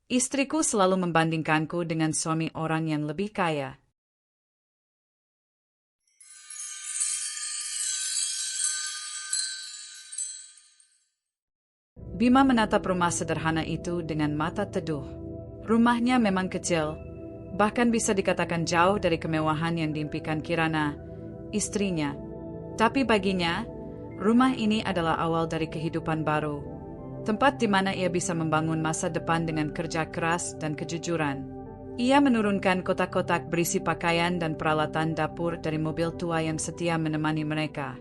Istriku selalu membandingkanku dengan suami orang yang lebih kaya. Bima menatap rumah sederhana itu dengan mata teduh. Rumahnya memang kecil, bahkan bisa dikatakan jauh dari kemewahan yang diimpikan Kirana, istrinya. Tapi baginya, rumah ini adalah awal dari kehidupan baru. Tempat di mana ia bisa membangun masa depan dengan kerja keras dan kejujuran. Ia menurunkan kotak-kotak berisi pakaian dan peralatan dapur dari mobil tua yang setia menemani mereka.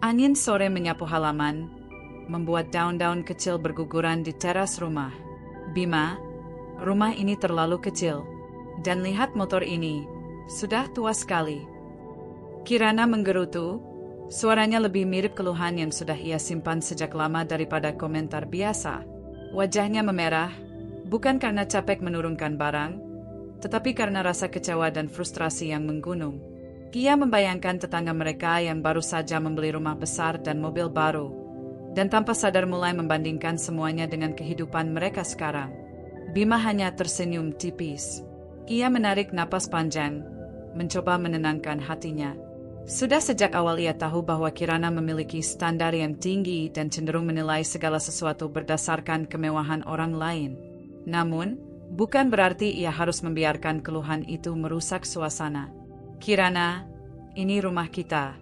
Angin sore menyapu halaman, membuat daun-daun kecil berguguran di teras rumah. Bima, rumah ini terlalu kecil. Dan lihat motor ini, sudah tua sekali. Kirana menggerutu, suaranya lebih mirip keluhan yang sudah ia simpan sejak lama daripada komentar biasa. Wajahnya memerah, bukan karena capek menurunkan barang, tetapi karena rasa kecewa dan frustrasi yang menggunung. Ia membayangkan tetangga mereka yang baru saja membeli rumah besar dan mobil baru, dan tanpa sadar mulai membandingkan semuanya dengan kehidupan mereka sekarang. Bima hanya tersenyum tipis. Ia menarik napas panjang, mencoba menenangkan hatinya. Sudah sejak awal ia tahu bahwa Kirana memiliki standar yang tinggi dan cenderung menilai segala sesuatu berdasarkan kemewahan orang lain. Namun, bukan berarti ia harus membiarkan keluhan itu merusak suasana. Kirana, ini rumah kita.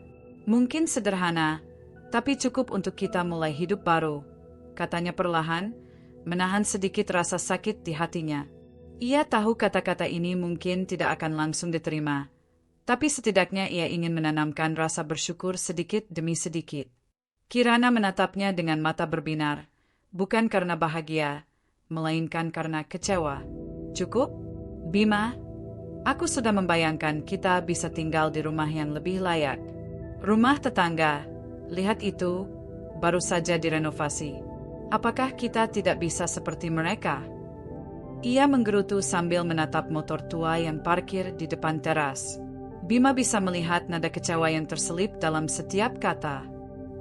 Mungkin sederhana, tapi cukup untuk kita mulai hidup baru, katanya perlahan, menahan sedikit rasa sakit di hatinya. Ia tahu kata-kata ini mungkin tidak akan langsung diterima, tapi setidaknya ia ingin menanamkan rasa bersyukur sedikit demi sedikit. Kirana menatapnya dengan mata berbinar, bukan karena bahagia, melainkan karena kecewa. Cukup? Bima, aku sudah membayangkan kita bisa tinggal di rumah yang lebih layak. Rumah tetangga, lihat itu, baru saja direnovasi. Apakah kita tidak bisa seperti mereka? Ia menggerutu sambil menatap motor tua yang parkir di depan teras. Bima bisa melihat nada kecewa yang terselip dalam setiap kata.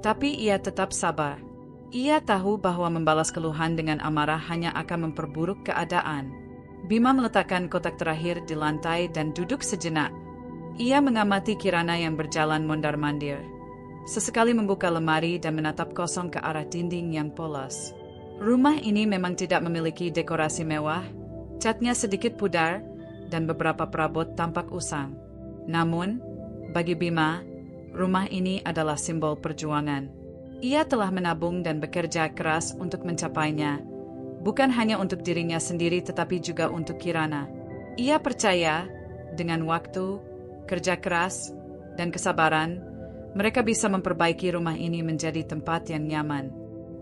Tapi ia tetap sabar. Ia tahu bahwa membalas keluhan dengan amarah hanya akan memperburuk keadaan. Bima meletakkan kotak terakhir di lantai dan duduk sejenak. Ia mengamati Kirana yang berjalan mondar-mandir. Sesekali membuka lemari dan menatap kosong ke arah dinding yang polos. Rumah ini memang tidak memiliki dekorasi mewah, catnya sedikit pudar, dan beberapa perabot tampak usang. Namun, bagi Bima, rumah ini adalah simbol perjuangan. Ia telah menabung dan bekerja keras untuk mencapainya, bukan hanya untuk dirinya sendiri tetapi juga untuk Kirana. Ia percaya, dengan waktu, kerja keras, dan kesabaran, mereka bisa memperbaiki rumah ini menjadi tempat yang nyaman.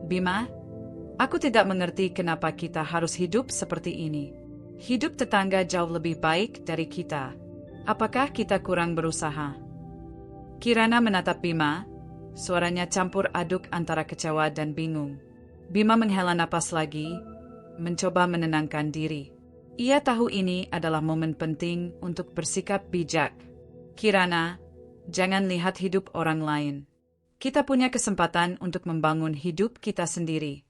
Bima, aku tidak mengerti kenapa kita harus hidup seperti ini. Hidup tetangga jauh lebih baik dari kita. Apakah kita kurang berusaha? Kirana menatap Bima, suaranya campur aduk antara kecewa dan bingung. Bima menghela napas lagi, mencoba menenangkan diri. Ia tahu ini adalah momen penting untuk bersikap bijak. Kirana, jangan lihat hidup orang lain. Kita punya kesempatan untuk membangun hidup kita sendiri.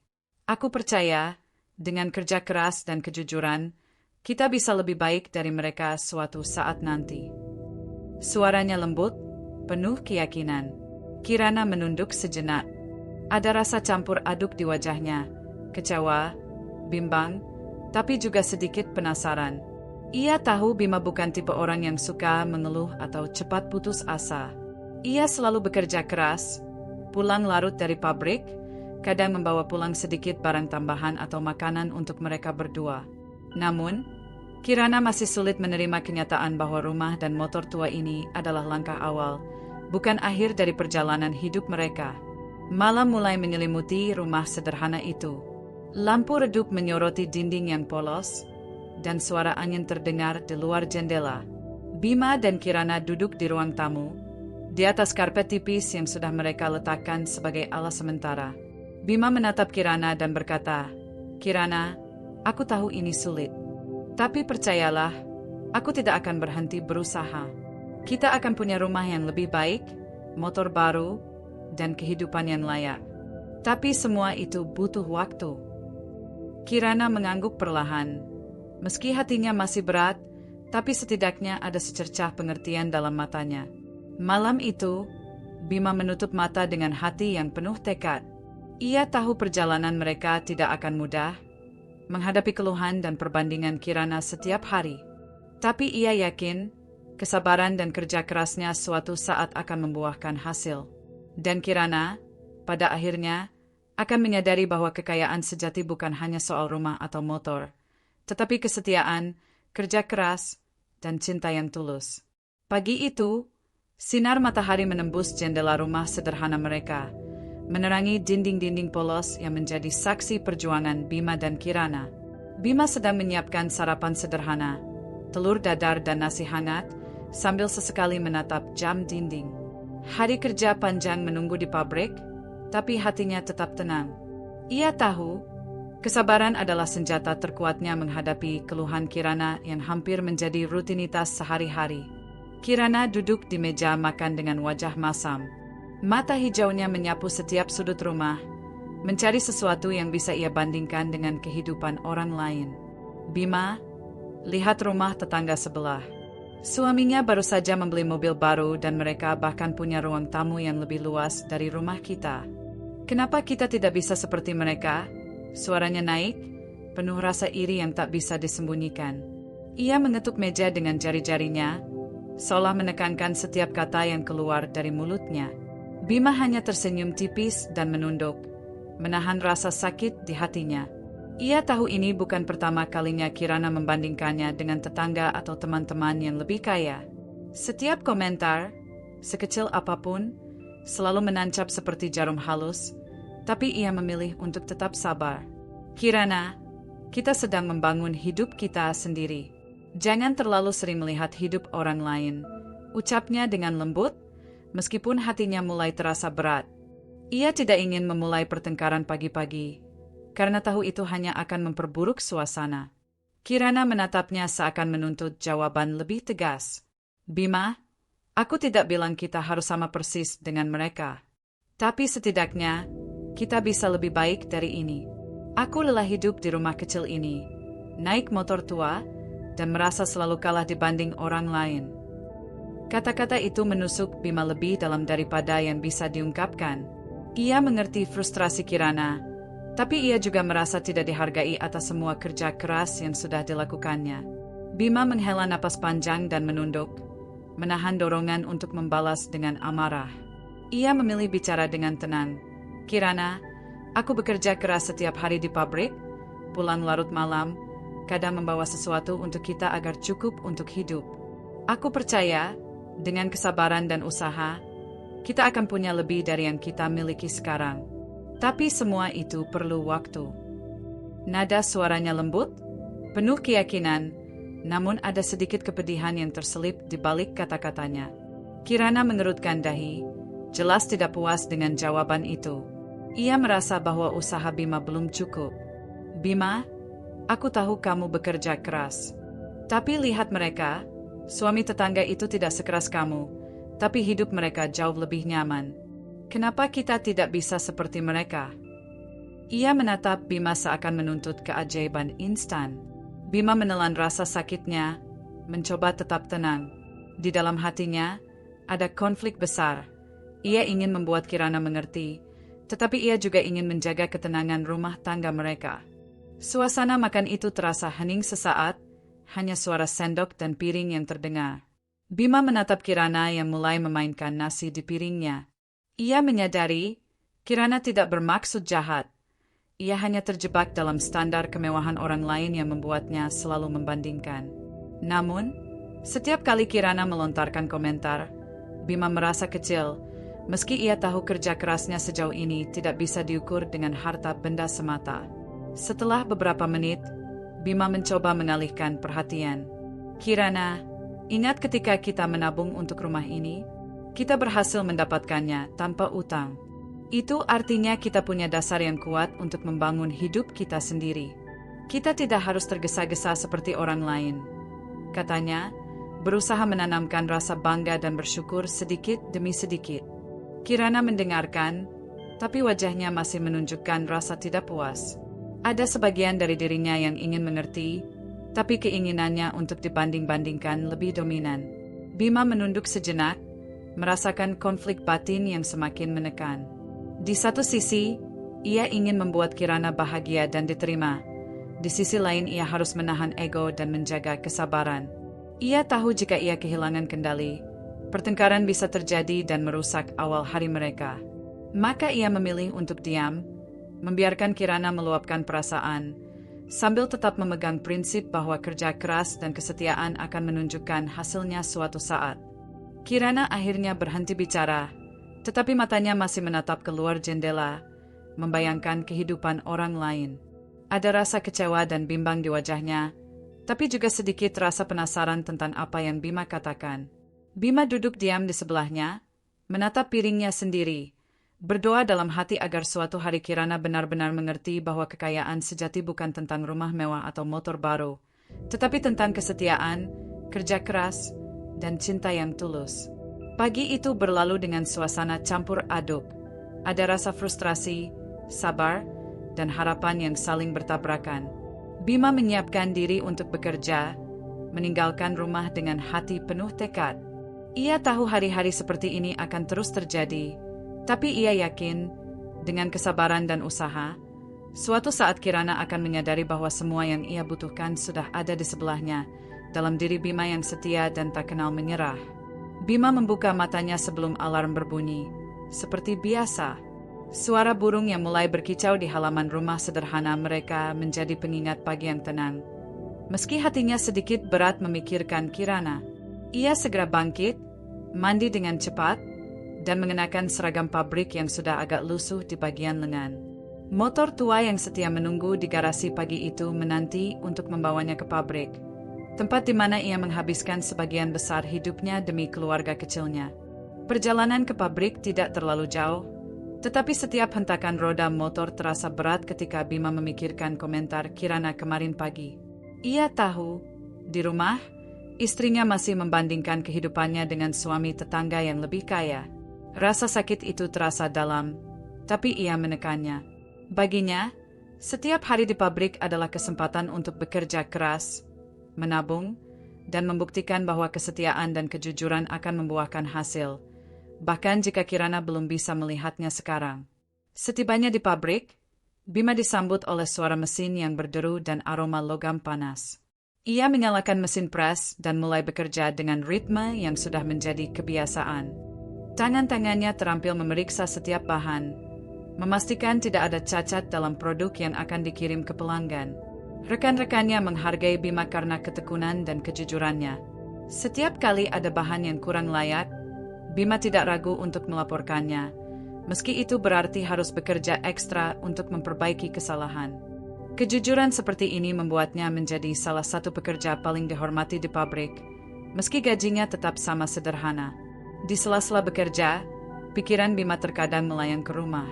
Aku percaya, dengan kerja keras dan kejujuran, kita bisa lebih baik dari mereka suatu saat nanti. Suaranya lembut, penuh keyakinan. Kirana menunduk sejenak. Ada rasa campur aduk di wajahnya, kecewa, bimbang, tapi juga sedikit penasaran. Ia tahu Bima bukan tipe orang yang suka mengeluh atau cepat putus asa. Ia selalu bekerja keras, pulang larut dari pabrik, kadang membawa pulang sedikit barang tambahan atau makanan untuk mereka berdua. Namun, Kirana masih sulit menerima kenyataan bahwa rumah dan motor tua ini adalah langkah awal, bukan akhir dari perjalanan hidup mereka. Malam mulai menyelimuti rumah sederhana itu. Lampu redup menyoroti dinding yang polos, dan suara angin terdengar di luar jendela. Bima dan Kirana duduk di ruang tamu, di atas karpet tipis yang sudah mereka letakkan sebagai alas sementara. Bima menatap Kirana dan berkata, "Kirana, aku tahu ini sulit. Tapi percayalah, aku tidak akan berhenti berusaha. Kita akan punya rumah yang lebih baik, motor baru, dan kehidupan yang layak. Tapi semua itu butuh waktu." Kirana mengangguk perlahan. Meski hatinya masih berat, tapi setidaknya ada secercah pengertian dalam matanya. Malam itu, Bima menutup mata dengan hati yang penuh tekad. Ia tahu perjalanan mereka tidak akan mudah, menghadapi keluhan dan perbandingan Kirana setiap hari. Tapi ia yakin, kesabaran dan kerja kerasnya suatu saat akan membuahkan hasil. Dan Kirana, pada akhirnya, akan menyadari bahwa kekayaan sejati bukan hanya soal rumah atau motor, tetapi kesetiaan, kerja keras, dan cinta yang tulus. Pagi itu, sinar matahari menembus jendela rumah sederhana mereka, menerangi dinding-dinding polos yang menjadi saksi perjuangan Bima dan Kirana. Bima sedang menyiapkan sarapan sederhana, telur dadar dan nasi hangat, sambil sesekali menatap jam dinding. Hari kerja panjang menunggu di pabrik, tapi hatinya tetap tenang. Ia tahu, kesabaran adalah senjata terkuatnya menghadapi keluhan Kirana yang hampir menjadi rutinitas sehari-hari. Kirana duduk di meja makan dengan wajah masam. Mata hijaunya menyapu setiap sudut rumah, mencari sesuatu yang bisa ia bandingkan dengan kehidupan orang lain. Bima, lihat rumah tetangga sebelah. Suaminya baru saja membeli mobil baru dan mereka bahkan punya ruang tamu yang lebih luas dari rumah kita. Kenapa kita tidak bisa seperti mereka? Suaranya naik, penuh rasa iri yang tak bisa disembunyikan. Ia mengetuk meja dengan jari-jarinya, seolah menekankan setiap kata yang keluar dari mulutnya. Bima hanya tersenyum tipis dan menunduk, menahan rasa sakit di hatinya. Ia tahu ini bukan pertama kalinya Kirana membandingkannya dengan tetangga atau teman-teman yang lebih kaya. Setiap komentar, sekecil apapun, selalu menancap seperti jarum halus, tapi ia memilih untuk tetap sabar. Kirana, kita sedang membangun hidup kita sendiri. Jangan terlalu sering melihat hidup orang lain, ucapnya dengan lembut, meskipun hatinya mulai terasa berat. Ia tidak ingin memulai pertengkaran pagi-pagi, karena tahu itu hanya akan memperburuk suasana. Kirana menatapnya seakan menuntut jawaban lebih tegas. Bima, aku tidak bilang kita harus sama persis dengan mereka. Tapi setidaknya, kita bisa lebih baik dari ini. Aku lelah hidup di rumah kecil ini, naik motor tua, dan merasa selalu kalah dibanding orang lain. Kata-kata itu menusuk Bima lebih dalam daripada yang bisa diungkapkan. Ia mengerti frustrasi Kirana, tapi ia juga merasa tidak dihargai atas semua kerja keras yang sudah dilakukannya. Bima menghela napas panjang dan menunduk, menahan dorongan untuk membalas dengan amarah. Ia memilih bicara dengan tenang. Kirana, aku bekerja keras setiap hari di pabrik, pulang larut malam, kadang membawa sesuatu untuk kita agar cukup untuk hidup. Aku percaya, dengan kesabaran dan usaha, kita akan punya lebih dari yang kita miliki sekarang. Tapi semua itu perlu waktu. Nada suaranya lembut, penuh keyakinan, namun ada sedikit kepedihan yang terselip di balik kata-katanya. Kirana mengerutkan dahi, jelas tidak puas dengan jawaban itu. Ia merasa bahwa usaha Bima belum cukup. Bima, aku tahu kamu bekerja keras. Tapi lihat mereka, suami tetangga itu tidak sekeras kamu, tapi hidup mereka jauh lebih nyaman. Kenapa kita tidak bisa seperti mereka? Ia menatap Bima seakan menuntut keajaiban instan. Bima menelan rasa sakitnya, mencoba tetap tenang. Di dalam hatinya, ada konflik besar. Ia ingin membuat Kirana mengerti, tetapi ia juga ingin menjaga ketenangan rumah tangga mereka. Suasana makan itu terasa hening sesaat, hanya suara sendok dan piring yang terdengar. Bima menatap Kirana yang mulai memainkan nasi di piringnya. Ia menyadari, Kirana tidak bermaksud jahat. Ia hanya terjebak dalam standar kemewahan orang lain yang membuatnya selalu membandingkan. Namun, setiap kali Kirana melontarkan komentar, Bima merasa kecil, meski ia tahu kerja kerasnya sejauh ini tidak bisa diukur dengan harta benda semata. Setelah beberapa menit, Bima mencoba mengalihkan perhatian. Kirana, ingat ketika kita menabung untuk rumah ini? Kita berhasil mendapatkannya tanpa utang. Itu artinya kita punya dasar yang kuat untuk membangun hidup kita sendiri. Kita tidak harus tergesa-gesa seperti orang lain. Katanya, berusaha menanamkan rasa bangga dan bersyukur sedikit demi sedikit. Kirana mendengarkan, tapi wajahnya masih menunjukkan rasa tidak puas. Ada sebagian dari dirinya yang ingin mengerti, tapi keinginannya untuk dibanding-bandingkan lebih dominan. Bima menunduk sejenak, merasakan konflik batin yang semakin menekan. Di satu sisi, ia ingin membuat Kirana bahagia dan diterima. Di sisi lain ia harus menahan ego dan menjaga kesabaran. Ia tahu jika ia kehilangan kendali, pertengkaran bisa terjadi dan merusak awal hari mereka. Maka ia memilih untuk diam, membiarkan Kirana meluapkan perasaan, sambil tetap memegang prinsip bahwa kerja keras dan kesetiaan akan menunjukkan hasilnya suatu saat. Kirana akhirnya berhenti bicara, tetapi matanya masih menatap keluar jendela, membayangkan kehidupan orang lain. Ada rasa kecewa dan bimbang di wajahnya, tapi juga sedikit rasa penasaran tentang apa yang Bima katakan. Bima duduk diam di sebelahnya, menatap piringnya sendiri, berdoa dalam hati agar suatu hari Kirana benar-benar mengerti bahwa kekayaan sejati bukan tentang rumah mewah atau motor baru, tetapi tentang kesetiaan, kerja keras, dan cinta yang tulus. Pagi itu berlalu dengan suasana campur aduk. Ada rasa frustrasi, sabar, dan harapan yang saling bertabrakan. Bima menyiapkan diri untuk bekerja, meninggalkan rumah dengan hati penuh tekad. Ia tahu hari-hari seperti ini akan terus terjadi, tapi ia yakin, dengan kesabaran dan usaha, suatu saat Kirana akan menyadari bahwa semua yang ia butuhkan sudah ada di sebelahnya, dalam diri Bima yang setia dan tak kenal menyerah. Bima membuka matanya sebelum alarm berbunyi. Seperti biasa, suara burung yang mulai berkicau di halaman rumah sederhana mereka menjadi pengingat pagi yang tenang. Meski hatinya sedikit berat memikirkan Kirana, ia segera bangkit, mandi dengan cepat, dan mengenakan seragam pabrik yang sudah agak lusuh di bagian lengan. Motor tua yang setia menunggu di garasi pagi itu menanti untuk membawanya ke pabrik, tempat di mana ia menghabiskan sebagian besar hidupnya demi keluarga kecilnya. Perjalanan ke pabrik tidak terlalu jauh, tetapi setiap hentakan roda motor terasa berat ketika Bima memikirkan komentar Kirana kemarin pagi. Ia tahu, di rumah, istrinya masih membandingkan kehidupannya dengan suami tetangga yang lebih kaya. Rasa sakit itu terasa dalam, tapi ia menekannya. Baginya, setiap hari di pabrik adalah kesempatan untuk bekerja keras, menabung, dan membuktikan bahwa kesetiaan dan kejujuran akan membuahkan hasil, bahkan jika Kirana belum bisa melihatnya sekarang. Setibanya di pabrik, Bima disambut oleh suara mesin yang berderu dan aroma logam panas. Ia menyalakan mesin pres dan mulai bekerja dengan ritme yang sudah menjadi kebiasaan. Tangan-tangannya terampil memeriksa setiap bahan, memastikan tidak ada cacat dalam produk yang akan dikirim ke pelanggan. Rekan-rekannya menghargai Bima karena ketekunan dan kejujurannya. Setiap kali ada bahan yang kurang layak, Bima tidak ragu untuk melaporkannya, meski itu berarti harus bekerja ekstra untuk memperbaiki kesalahan. Kejujuran seperti ini membuatnya menjadi salah satu pekerja paling dihormati di pabrik, meski gajinya tetap sama sederhana. Di sela-sela bekerja, pikiran Bima terkadang melayang ke rumah.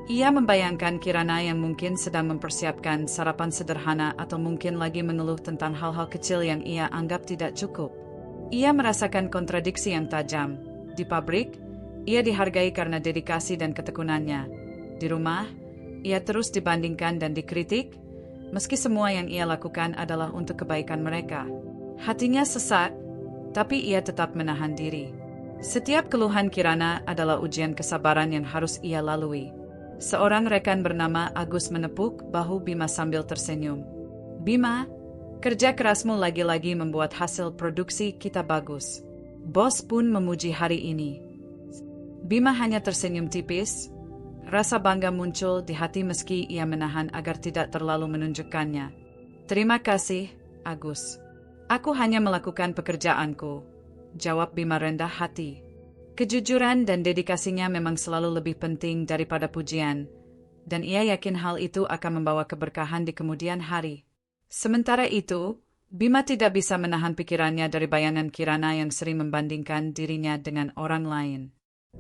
Ia membayangkan Kirana yang mungkin sedang mempersiapkan sarapan sederhana atau mungkin lagi mengeluh tentang hal-hal kecil yang ia anggap tidak cukup. Ia merasakan kontradiksi yang tajam. Di pabrik, ia dihargai karena dedikasi dan ketekunannya. Di rumah, ia terus dibandingkan dan dikritik, meski semua yang ia lakukan adalah untuk kebaikan mereka. Hatinya sesak, tapi ia tetap menahan diri. Setiap keluhan Kirana adalah ujian kesabaran yang harus ia lalui. Seorang rekan bernama Agus menepuk bahu Bima sambil tersenyum. Bima, kerja kerasmu lagi-lagi membuat hasil produksi kita bagus. Bos pun memuji hari ini. Bima hanya tersenyum tipis. Rasa bangga muncul di hati meski ia menahan agar tidak terlalu menunjukkannya. Terima kasih, Agus. Aku hanya melakukan pekerjaanku, jawab Bima rendah hati. Kejujuran dan dedikasinya memang selalu lebih penting daripada pujian, dan ia yakin hal itu akan membawa keberkahan di kemudian hari. Sementara itu, Bima tidak bisa menahan pikirannya dari bayangan Kirana yang sering membandingkan dirinya dengan orang lain.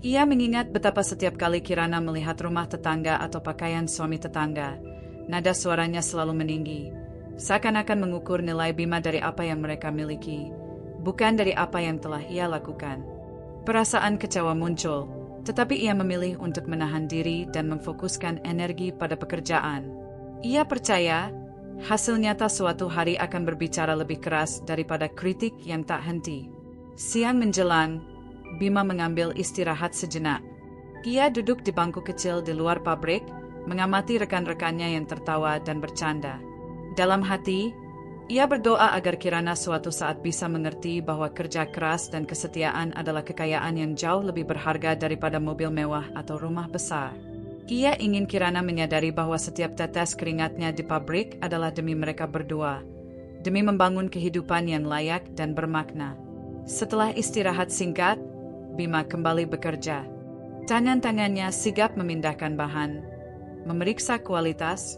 Ia mengingat betapa setiap kali Kirana melihat rumah tetangga atau pakaian suami tetangga, nada suaranya selalu meninggi, seakan-akan mengukur nilai Bima dari apa yang mereka miliki, bukan dari apa yang telah ia lakukan. Perasaan kecewa muncul, tetapi ia memilih untuk menahan diri dan memfokuskan energi pada pekerjaan. Ia percaya hasil nyata suatu hari akan berbicara lebih keras daripada kritik yang tak henti. Siang menjelang, Bima mengambil istirahat sejenak. Ia duduk di bangku kecil di luar pabrik, mengamati rekan-rekannya yang tertawa dan bercanda. Dalam hati, ia berdoa agar Kirana suatu saat bisa mengerti bahwa kerja keras dan kesetiaan adalah kekayaan yang jauh lebih berharga daripada mobil mewah atau rumah besar. Ia ingin Kirana menyadari bahwa setiap tetes keringatnya di pabrik adalah demi mereka berdua, demi membangun kehidupan yang layak dan bermakna. Setelah istirahat singkat, Bima kembali bekerja. Tangan-tangannya sigap memindahkan bahan, memeriksa kualitas,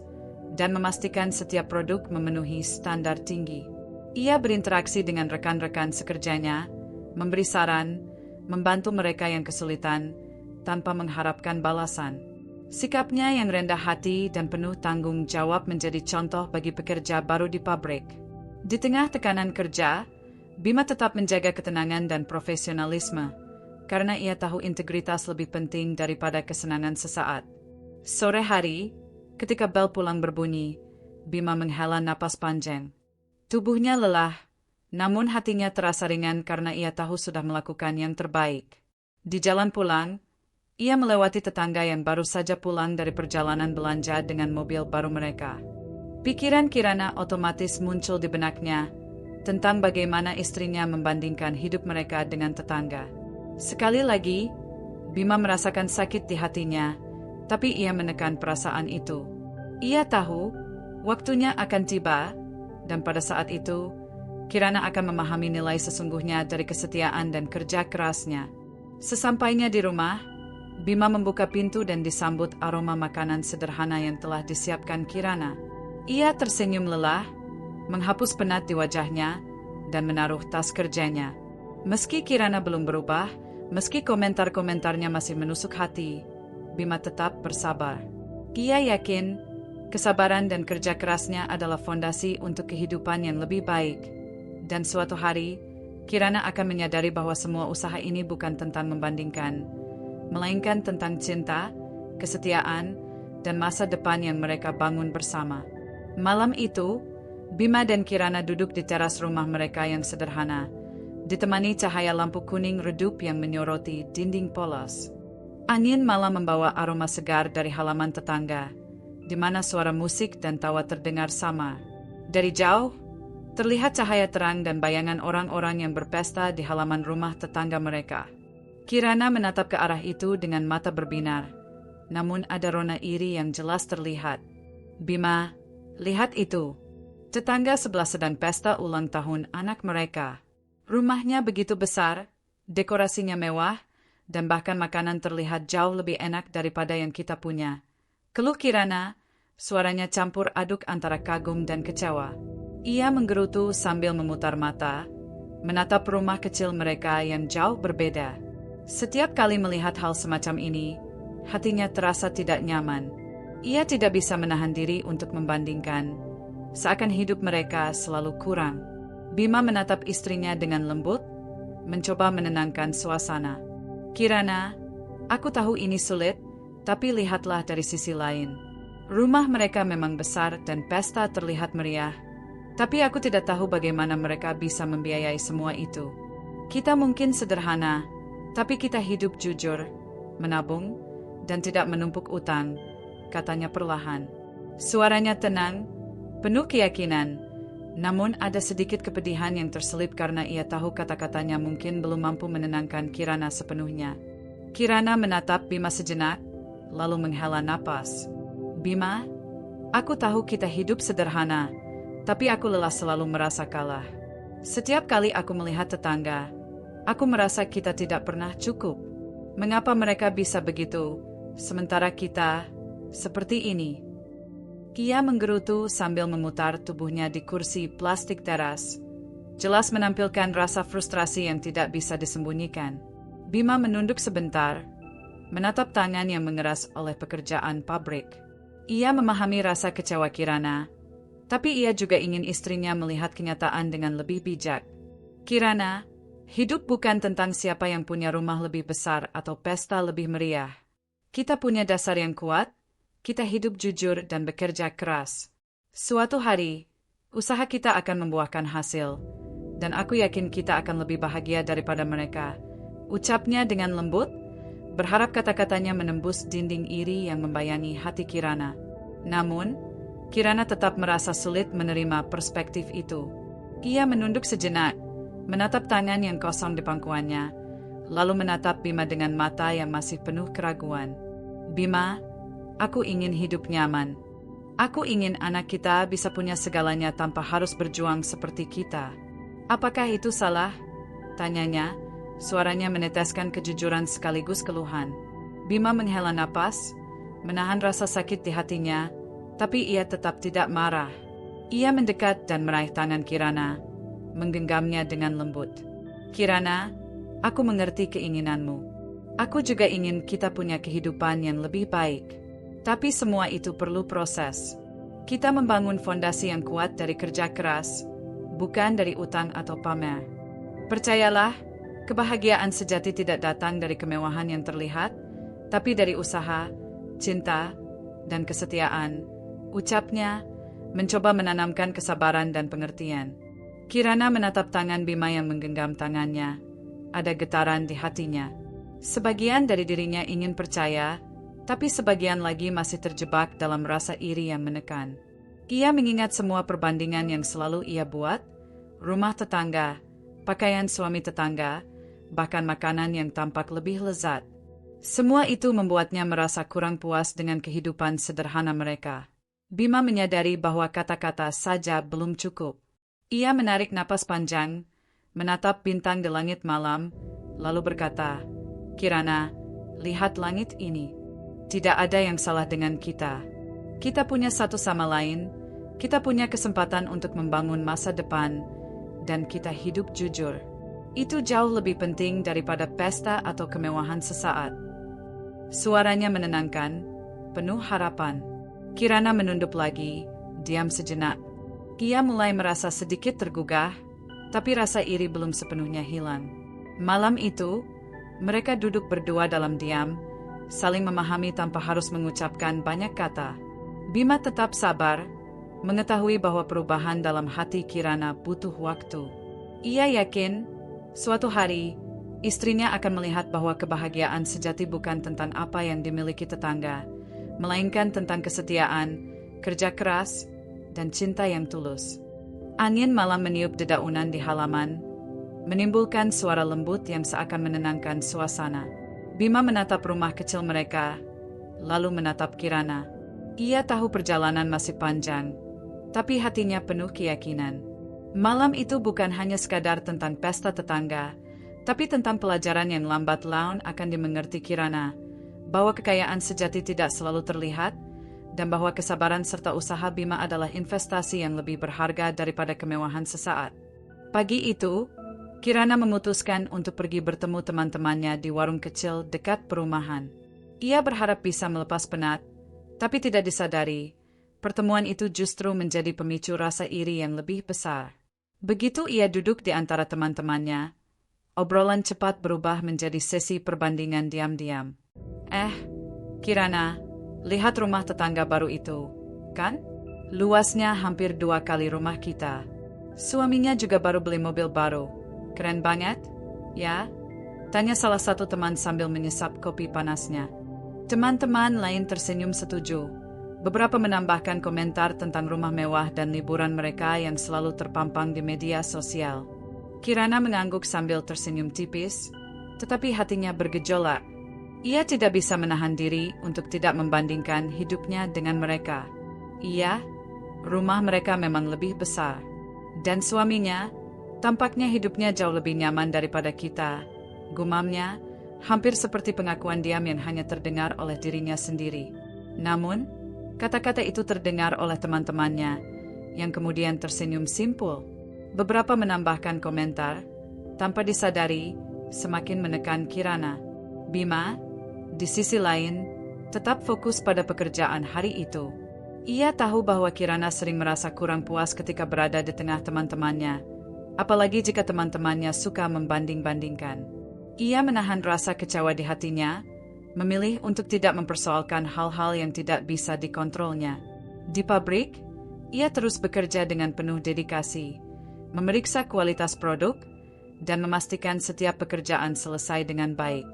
dan memastikan setiap produk memenuhi standar tinggi. Ia berinteraksi dengan rekan-rekan sekerjanya, memberi saran, membantu mereka yang kesulitan, tanpa mengharapkan balasan. Sikapnya yang rendah hati dan penuh tanggung jawab menjadi contoh bagi pekerja baru di pabrik. Di tengah tekanan kerja, Bima tetap menjaga ketenangan dan profesionalisme, karena ia tahu integritas lebih penting daripada kesenangan sesaat. Sore hari, ketika bel pulang berbunyi, Bima menghela napas panjang. Tubuhnya lelah, namun hatinya terasa ringan karena ia tahu sudah melakukan yang terbaik. Di jalan pulang, ia melewati tetangga yang baru saja pulang dari perjalanan belanja dengan mobil baru mereka. Pikiran Kirana otomatis muncul di benaknya tentang bagaimana istrinya membandingkan hidup mereka dengan tetangga. Sekali lagi, Bima merasakan sakit di hatinya, tapi ia menekan perasaan itu. Ia tahu waktunya akan tiba, dan pada saat itu, Kirana akan memahami nilai sesungguhnya dari kesetiaan dan kerja kerasnya. Sesampainya di rumah, Bima membuka pintu dan disambut aroma makanan sederhana yang telah disiapkan Kirana. Ia tersenyum lelah, menghapus penat di wajahnya, dan menaruh tas kerjanya. Meski Kirana belum berubah, meski komentar-komentarnya masih menusuk hati, Bima tetap bersabar. Ia yakin, kesabaran dan kerja kerasnya adalah fondasi untuk kehidupan yang lebih baik. Dan suatu hari, Kirana akan menyadari bahwa semua usaha ini bukan tentang membandingkan, melainkan tentang cinta, kesetiaan, dan masa depan yang mereka bangun bersama. Malam itu, Bima dan Kirana duduk di teras rumah mereka yang sederhana, ditemani cahaya lampu kuning redup yang menyoroti dinding polos. Angin malam membawa aroma segar dari halaman tetangga, di mana suara musik dan tawa terdengar sama. Dari jauh, terlihat cahaya terang dan bayangan orang-orang yang berpesta di halaman rumah tetangga mereka. Kirana menatap ke arah itu dengan mata berbinar, namun ada rona iri yang jelas terlihat. Bima, lihat itu. Tetangga sebelah sedang pesta ulang tahun anak mereka. Rumahnya begitu besar, dekorasinya mewah, dan bahkan makanan terlihat jauh lebih enak daripada yang kita punya. Keluh Kirana, suaranya campur aduk antara kagum dan kecewa. Ia menggerutu sambil memutar mata, menatap rumah kecil mereka yang jauh berbeda. Setiap kali melihat hal semacam ini, hatinya terasa tidak nyaman. Ia tidak bisa menahan diri untuk membandingkan, seakan hidup mereka selalu kurang. Bima menatap istrinya dengan lembut, mencoba menenangkan suasana. Kirana, aku tahu ini sulit, tapi lihatlah dari sisi lain. Rumah mereka memang besar dan pesta terlihat meriah, tapi aku tidak tahu bagaimana mereka bisa membiayai semua itu. Kita mungkin sederhana, tapi kita hidup jujur, menabung, dan tidak menumpuk utang, katanya perlahan. Suaranya tenang, penuh keyakinan, namun ada sedikit kepedihan yang terselip karena ia tahu kata-katanya mungkin belum mampu menenangkan Kirana sepenuhnya. Kirana menatap Bima sejenak, lalu menghela napas. Bima, aku tahu kita hidup sederhana, tapi aku lelah selalu merasa kalah. Setiap kali aku melihat tetangga, aku merasa kita tidak pernah cukup. Mengapa mereka bisa begitu, sementara kita seperti ini? Ia menggerutu sambil memutar tubuhnya di kursi plastik teras, jelas menampilkan rasa frustrasi yang tidak bisa disembunyikan. Bima menunduk sebentar, menatap tangan yang mengeras oleh pekerjaan pabrik. Ia memahami rasa kecewa Kirana, tapi ia juga ingin istrinya melihat kenyataan dengan lebih bijak. Kirana, hidup bukan tentang siapa yang punya rumah lebih besar atau pesta lebih meriah. Kita punya dasar yang kuat, kita hidup jujur dan bekerja keras. Suatu hari, usaha kita akan membuahkan hasil, dan aku yakin kita akan lebih bahagia daripada mereka. Ucapnya dengan lembut, berharap kata-katanya menembus dinding iri yang membayangi hati Kirana. Namun, Kirana tetap merasa sulit menerima perspektif itu. Ia menunduk sejenak, menatap tangan yang kosong di pangkuannya, lalu menatap Bima dengan mata yang masih penuh keraguan. Bima, aku ingin hidup nyaman. Aku ingin anak kita bisa punya segalanya tanpa harus berjuang seperti kita. Apakah itu salah? Tanyanya, suaranya meneteskan kejujuran sekaligus keluhan. Bima menghela napas, menahan rasa sakit di hatinya, tapi ia tetap tidak marah. Ia mendekat dan meraih tangan Kirana, menggenggamnya dengan lembut. Kirana, aku mengerti keinginanmu. Aku juga ingin kita punya kehidupan yang lebih baik. Tapi semua itu perlu proses. Kita membangun fondasi yang kuat dari kerja keras, bukan dari utang atau pamer. Percayalah, kebahagiaan sejati tidak datang dari kemewahan yang terlihat, tapi dari usaha, cinta, dan kesetiaan. Ucapnya, mencoba menanamkan kesabaran dan pengertian. Kirana menatap tangan Bima yang menggenggam tangannya. Ada getaran di hatinya. Sebagian dari dirinya ingin percaya, tapi sebagian lagi masih terjebak dalam rasa iri yang menekan. Ia mengingat semua perbandingan yang selalu ia buat, rumah tetangga, pakaian suami tetangga, bahkan makanan yang tampak lebih lezat. Semua itu membuatnya merasa kurang puas dengan kehidupan sederhana mereka. Bima menyadari bahwa kata-kata saja belum cukup. Ia menarik napas panjang, menatap bintang di langit malam, lalu berkata, Kirana, lihat langit ini. Tidak ada yang salah dengan kita. Kita punya satu sama lain, kita punya kesempatan untuk membangun masa depan, dan kita hidup jujur. Itu jauh lebih penting daripada pesta atau kemewahan sesaat. Suaranya menenangkan, penuh harapan. Kirana menunduk lagi, diam sejenak. Ia mulai merasa sedikit tergugah, tapi rasa iri belum sepenuhnya hilang. Malam itu, mereka duduk berdua dalam diam, saling memahami tanpa harus mengucapkan banyak kata. Bima tetap sabar, mengetahui bahwa perubahan dalam hati Kirana butuh waktu. Ia yakin, suatu hari, istrinya akan melihat bahwa kebahagiaan sejati bukan tentang apa yang dimiliki tetangga, melainkan tentang kesetiaan, kerja keras, dan cinta yang tulus. Angin malam meniup dedaunan di halaman, menimbulkan suara lembut yang seakan menenangkan suasana. Bima menatap rumah kecil mereka, lalu menatap Kirana. Ia tahu perjalanan masih panjang, tapi hatinya penuh keyakinan. Malam itu bukan hanya sekadar tentang pesta tetangga, tapi tentang pelajaran yang lambat laun akan dimengerti Kirana, bahwa kekayaan sejati tidak selalu terlihat, dan bahwa kesabaran serta usaha Bima adalah investasi yang lebih berharga daripada kemewahan sesaat. Pagi itu, Kirana memutuskan untuk pergi bertemu teman-temannya di warung kecil dekat perumahan. Ia berharap bisa melepas penat, tapi tidak disadari, pertemuan itu justru menjadi pemicu rasa iri yang lebih besar. Begitu ia duduk di antara teman-temannya, obrolan cepat berubah menjadi sesi perbandingan diam-diam. Kirana, lihat rumah tetangga baru itu, kan? Luasnya hampir 2 kali rumah kita. Suaminya juga baru beli mobil baru. Keren banget, ya? Tanya salah satu teman sambil menyesap kopi panasnya. Teman-teman lain tersenyum setuju. Beberapa menambahkan komentar tentang rumah mewah dan liburan mereka yang selalu terpampang di media sosial. Kirana mengangguk sambil tersenyum tipis, tetapi hatinya bergejolak. Ia tidak bisa menahan diri untuk tidak membandingkan hidupnya dengan mereka. Iya, rumah mereka memang lebih besar. Dan suaminya, tampaknya hidupnya jauh lebih nyaman daripada kita, gumamnya, hampir seperti pengakuan diam yang hanya terdengar oleh dirinya sendiri. Namun, kata-kata itu terdengar oleh teman-temannya, yang kemudian tersenyum simpul. Beberapa menambahkan komentar, tanpa disadari, semakin menekan Kirana. Bima, di sisi lain, tetap fokus pada pekerjaan hari itu. Ia tahu bahwa Kirana sering merasa kurang puas ketika berada di tengah teman-temannya, apalagi jika teman-temannya suka membanding-bandingkan. Ia menahan rasa kecewa di hatinya, memilih untuk tidak mempersoalkan hal-hal yang tidak bisa dikontrolnya. Di pabrik, ia terus bekerja dengan penuh dedikasi, memeriksa kualitas produk, dan memastikan setiap pekerjaan selesai dengan baik.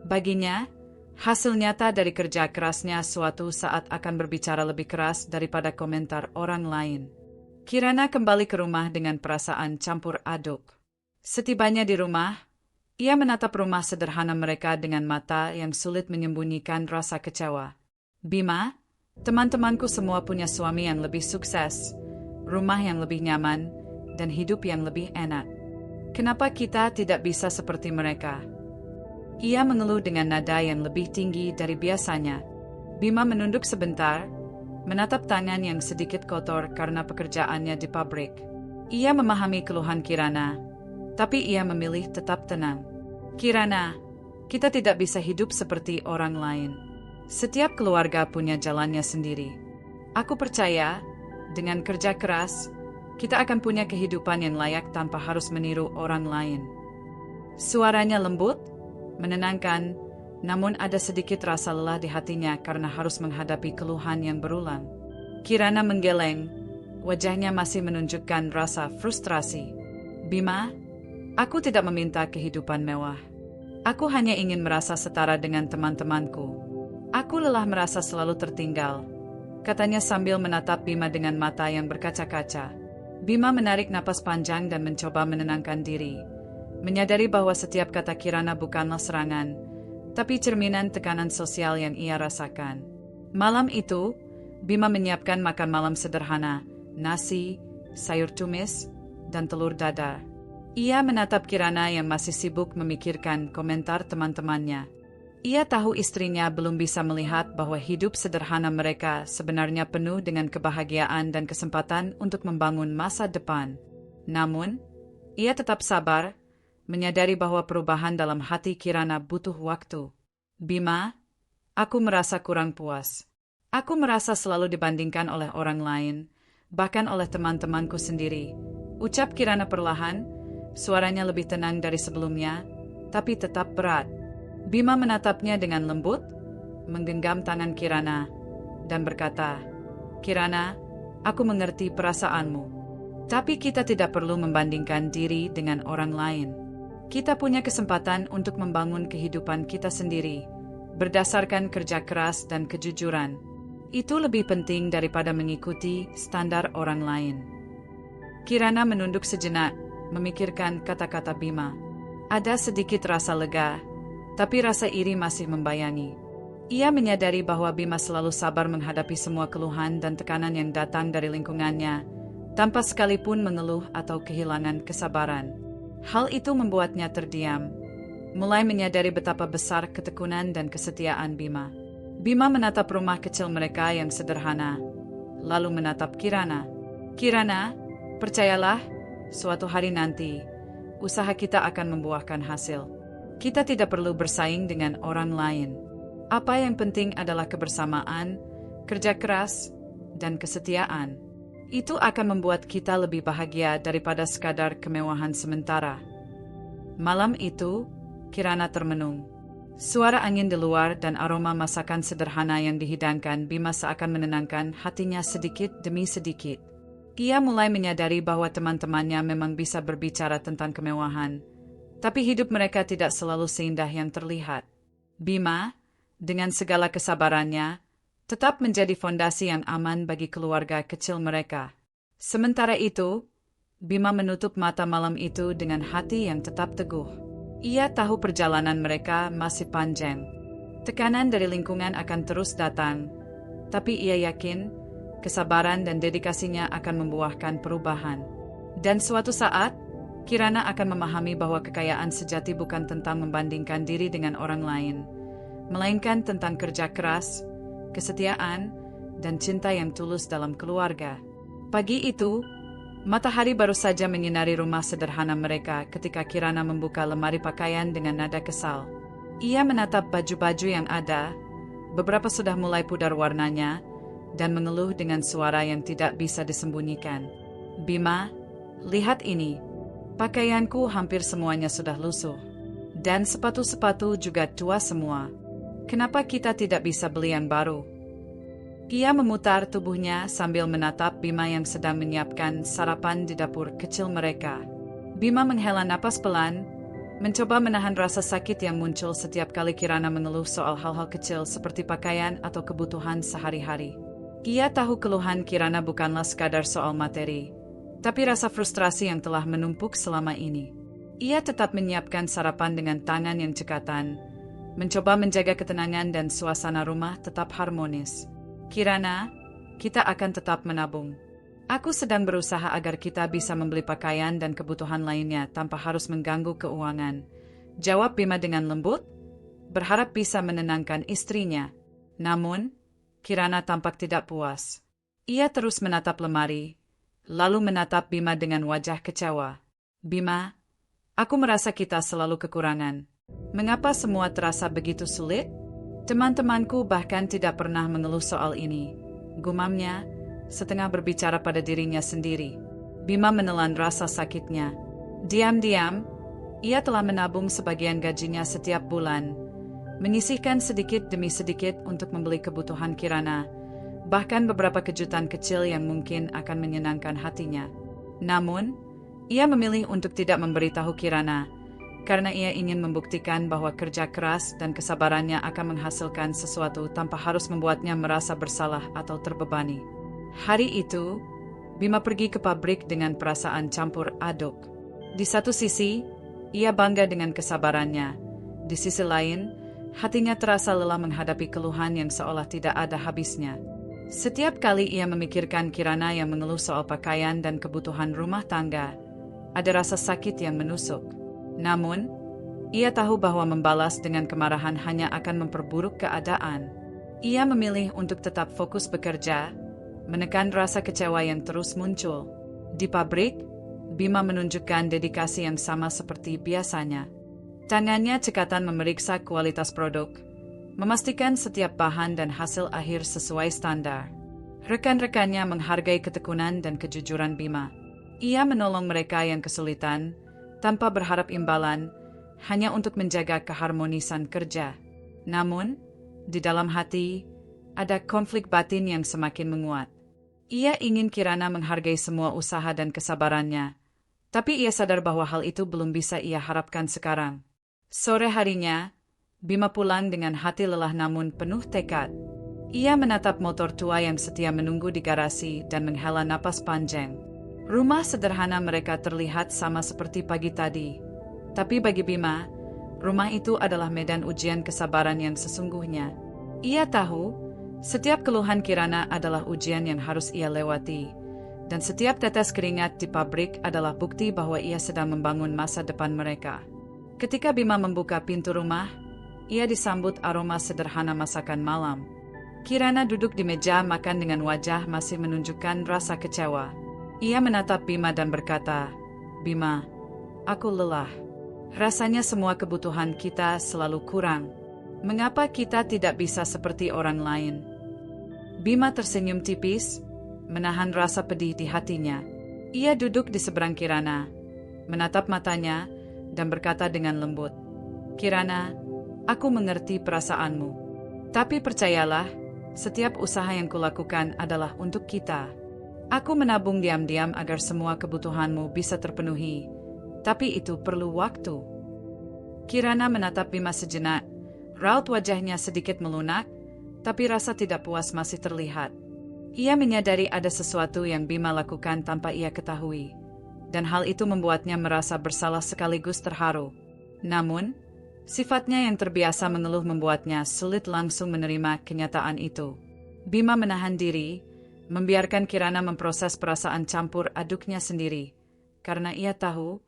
Baginya, hasil nyata dari kerja kerasnya suatu saat akan berbicara lebih keras daripada komentar orang lain. Kirana kembali ke rumah dengan perasaan campur aduk. Setibanya di rumah, ia menatap rumah sederhana mereka dengan mata yang sulit menyembunyikan rasa kecewa. Bima, teman-temanku semua punya suami yang lebih sukses, rumah yang lebih nyaman, dan hidup yang lebih enak. Kenapa kita tidak bisa seperti mereka? Ia mengeluh dengan nada yang lebih tinggi dari biasanya. Bima menunduk sebentar, menatap tangan yang sedikit kotor karena pekerjaannya di pabrik. Ia memahami keluhan Kirana, tapi ia memilih tetap tenang. Kirana, kita tidak bisa hidup seperti orang lain. Setiap keluarga punya jalannya sendiri. Aku percaya, dengan kerja keras, kita akan punya kehidupan yang layak tanpa harus meniru orang lain. Suaranya lembut, menenangkan, namun ada sedikit rasa lelah di hatinya karena harus menghadapi keluhan yang berulang. Kirana menggeleng, wajahnya masih menunjukkan rasa frustrasi. Bima, aku tidak meminta kehidupan mewah. Aku hanya ingin merasa setara dengan teman-temanku. Aku lelah merasa selalu tertinggal, katanya sambil menatap Bima dengan mata yang berkaca-kaca. Bima menarik napas panjang dan mencoba menenangkan diri, menyadari bahwa setiap kata Kirana bukanlah serangan, tapi cerminan tekanan sosial yang ia rasakan. Malam itu, Bima menyiapkan makan malam sederhana, nasi, sayur tumis, dan telur dadar. Ia menatap Kirana yang masih sibuk memikirkan komentar teman-temannya. Ia tahu istrinya belum bisa melihat bahwa hidup sederhana mereka sebenarnya penuh dengan kebahagiaan dan kesempatan untuk membangun masa depan. Namun, ia tetap sabar, menyadari bahwa perubahan dalam hati Kirana butuh waktu. Bima, aku merasa kurang puas. Aku merasa selalu dibandingkan oleh orang lain, bahkan oleh teman-temanku sendiri. Ucap Kirana perlahan, suaranya lebih tenang dari sebelumnya, tapi tetap berat. Bima menatapnya dengan lembut, menggenggam tangan Kirana, dan berkata, Kirana, aku mengerti perasaanmu. Tapi kita tidak perlu membandingkan diri dengan orang lain. Kita punya kesempatan untuk membangun kehidupan kita sendiri, berdasarkan kerja keras dan kejujuran. Itu lebih penting daripada mengikuti standar orang lain. Kirana menunduk sejenak, memikirkan kata-kata Bima. Ada sedikit rasa lega, tapi rasa iri masih membayangi. Ia menyadari bahwa Bima selalu sabar menghadapi semua keluhan dan tekanan yang datang dari lingkungannya, tanpa sekalipun mengeluh atau kehilangan kesabaran. Hal itu membuatnya terdiam, mulai menyadari betapa besar ketekunan dan kesetiaan Bima. Bima menatap rumah kecil mereka yang sederhana, lalu menatap Kirana. Kirana, percayalah, suatu hari nanti, usaha kita akan membuahkan hasil. Kita tidak perlu bersaing dengan orang lain. Apa yang penting adalah kebersamaan, kerja keras, dan kesetiaan. Itu akan membuat kita lebih bahagia daripada sekadar kemewahan sementara. Malam itu, Kirana termenung. Suara angin di luar dan aroma masakan sederhana yang dihidangkan Bima seakan menenangkan hatinya sedikit demi sedikit. Ia mulai menyadari bahwa teman-temannya memang bisa berbicara tentang kemewahan, tapi hidup mereka tidak selalu seindah yang terlihat. Bima, dengan segala kesabarannya, tetap menjadi fondasi yang aman bagi keluarga kecil mereka. Sementara itu, Bima menutup mata malam itu dengan hati yang tetap teguh. Ia tahu perjalanan mereka masih panjang. Tekanan dari lingkungan akan terus datang, tapi ia yakin kesabaran dan dedikasinya akan membuahkan perubahan. Dan suatu saat, Kirana akan memahami bahwa kekayaan sejati bukan tentang membandingkan diri dengan orang lain, melainkan tentang kerja keras, kesetiaan, dan cinta yang tulus dalam keluarga. Pagi itu, matahari baru saja menyinari rumah sederhana mereka ketika Kirana membuka lemari pakaian dengan nada kesal. Ia menatap baju-baju yang ada, beberapa sudah mulai pudar warnanya, dan mengeluh dengan suara yang tidak bisa disembunyikan. Bima, lihat ini. Pakaianku hampir semuanya sudah lusuh. Dan sepatu-sepatu juga tua semua. Kenapa kita tidak bisa beli yang baru? Ia memutar tubuhnya sambil menatap Bima yang sedang menyiapkan sarapan di dapur kecil mereka. Bima menghela napas pelan, mencoba menahan rasa sakit yang muncul setiap kali Kirana mengeluh soal hal-hal kecil seperti pakaian atau kebutuhan sehari-hari. Ia tahu keluhan Kirana bukanlah sekadar soal materi, tapi rasa frustrasi yang telah menumpuk selama ini. Ia tetap menyiapkan sarapan dengan tangan yang cekatan, mencoba menjaga ketenangan dan suasana rumah tetap harmonis. Kirana, kita akan tetap menabung. Aku sedang berusaha agar kita bisa membeli pakaian dan kebutuhan lainnya tanpa harus mengganggu keuangan. Jawab Bima dengan lembut, berharap bisa menenangkan istrinya. Namun, Kirana tampak tidak puas. Ia terus menatap lemari, lalu menatap Bima dengan wajah kecewa. Bima, aku merasa kita selalu kekurangan. Mengapa semua terasa begitu sulit? Teman-temanku bahkan tidak pernah mengeluh soal ini. Gumamnya, setengah berbicara pada dirinya sendiri. Bima menelan rasa sakitnya. Diam-diam, ia telah menabung sebagian gajinya setiap bulan, menyisihkan sedikit demi sedikit untuk membeli kebutuhan Kirana, bahkan beberapa kejutan kecil yang mungkin akan menyenangkan hatinya. Namun, ia memilih untuk tidak memberitahu Kirana, karena ia ingin membuktikan bahwa kerja keras dan kesabarannya akan menghasilkan sesuatu tanpa harus membuatnya merasa bersalah atau terbebani. Hari itu, Bima pergi ke pabrik dengan perasaan campur aduk. Di satu sisi, ia bangga dengan kesabarannya. Di sisi lain, hatinya terasa lelah menghadapi keluhan yang seolah tidak ada habisnya. Setiap kali ia memikirkan Kirana yang mengeluh soal pakaian dan kebutuhan rumah tangga, ada rasa sakit yang menusuk. Namun, ia tahu bahwa membalas dengan kemarahan hanya akan memperburuk keadaan. Ia memilih untuk tetap fokus bekerja, menekan rasa kecewa yang terus muncul. Di pabrik, Bima menunjukkan dedikasi yang sama seperti biasanya. Tangannya cekatan memeriksa kualitas produk, memastikan setiap bahan dan hasil akhir sesuai standar. Rekan-rekannya menghargai ketekunan dan kejujuran Bima. Ia menolong mereka yang kesulitan, tanpa berharap imbalan, hanya untuk menjaga keharmonisan kerja. Namun, di dalam hati, ada konflik batin yang semakin menguat. Ia ingin Kirana menghargai semua usaha dan kesabarannya, tapi ia sadar bahwa hal itu belum bisa ia harapkan sekarang. Sore harinya, Bima pulang dengan hati lelah namun penuh tekad. Ia menatap motor tua yang setia menunggu di garasi dan menghela napas panjang. Rumah sederhana mereka terlihat sama seperti pagi tadi. Tapi bagi Bima, rumah itu adalah medan ujian kesabaran yang sesungguhnya. Ia tahu, setiap keluhan Kirana adalah ujian yang harus ia lewati. Dan setiap tetes keringat di pabrik adalah bukti bahwa ia sedang membangun masa depan mereka. Ketika Bima membuka pintu rumah, ia disambut aroma sederhana masakan malam. Kirana duduk di meja makan dengan wajah masih menunjukkan rasa kecewa. Ia menatap Bima dan berkata, "Bima, aku lelah. Rasanya semua kebutuhan kita selalu kurang. Mengapa kita tidak bisa seperti orang lain?" Bima tersenyum tipis, menahan rasa pedih di hatinya. Ia duduk di seberang Kirana, menatap matanya, dan berkata dengan lembut, "Kirana, aku mengerti perasaanmu. Tapi percayalah, setiap usaha yang kulakukan adalah untuk kita. Aku menabung diam-diam agar semua kebutuhanmu bisa terpenuhi, tapi itu perlu waktu." Kirana menatap Bima sejenak, raut wajahnya sedikit melunak, tapi rasa tidak puas masih terlihat. Ia menyadari ada sesuatu yang Bima lakukan tanpa ia ketahui, dan hal itu membuatnya merasa bersalah sekaligus terharu. Namun, sifatnya yang terbiasa mengeluh membuatnya sulit langsung menerima kenyataan itu. Bima menahan diri, membiarkan Kirana memproses perasaan campur aduknya sendiri, karena ia tahu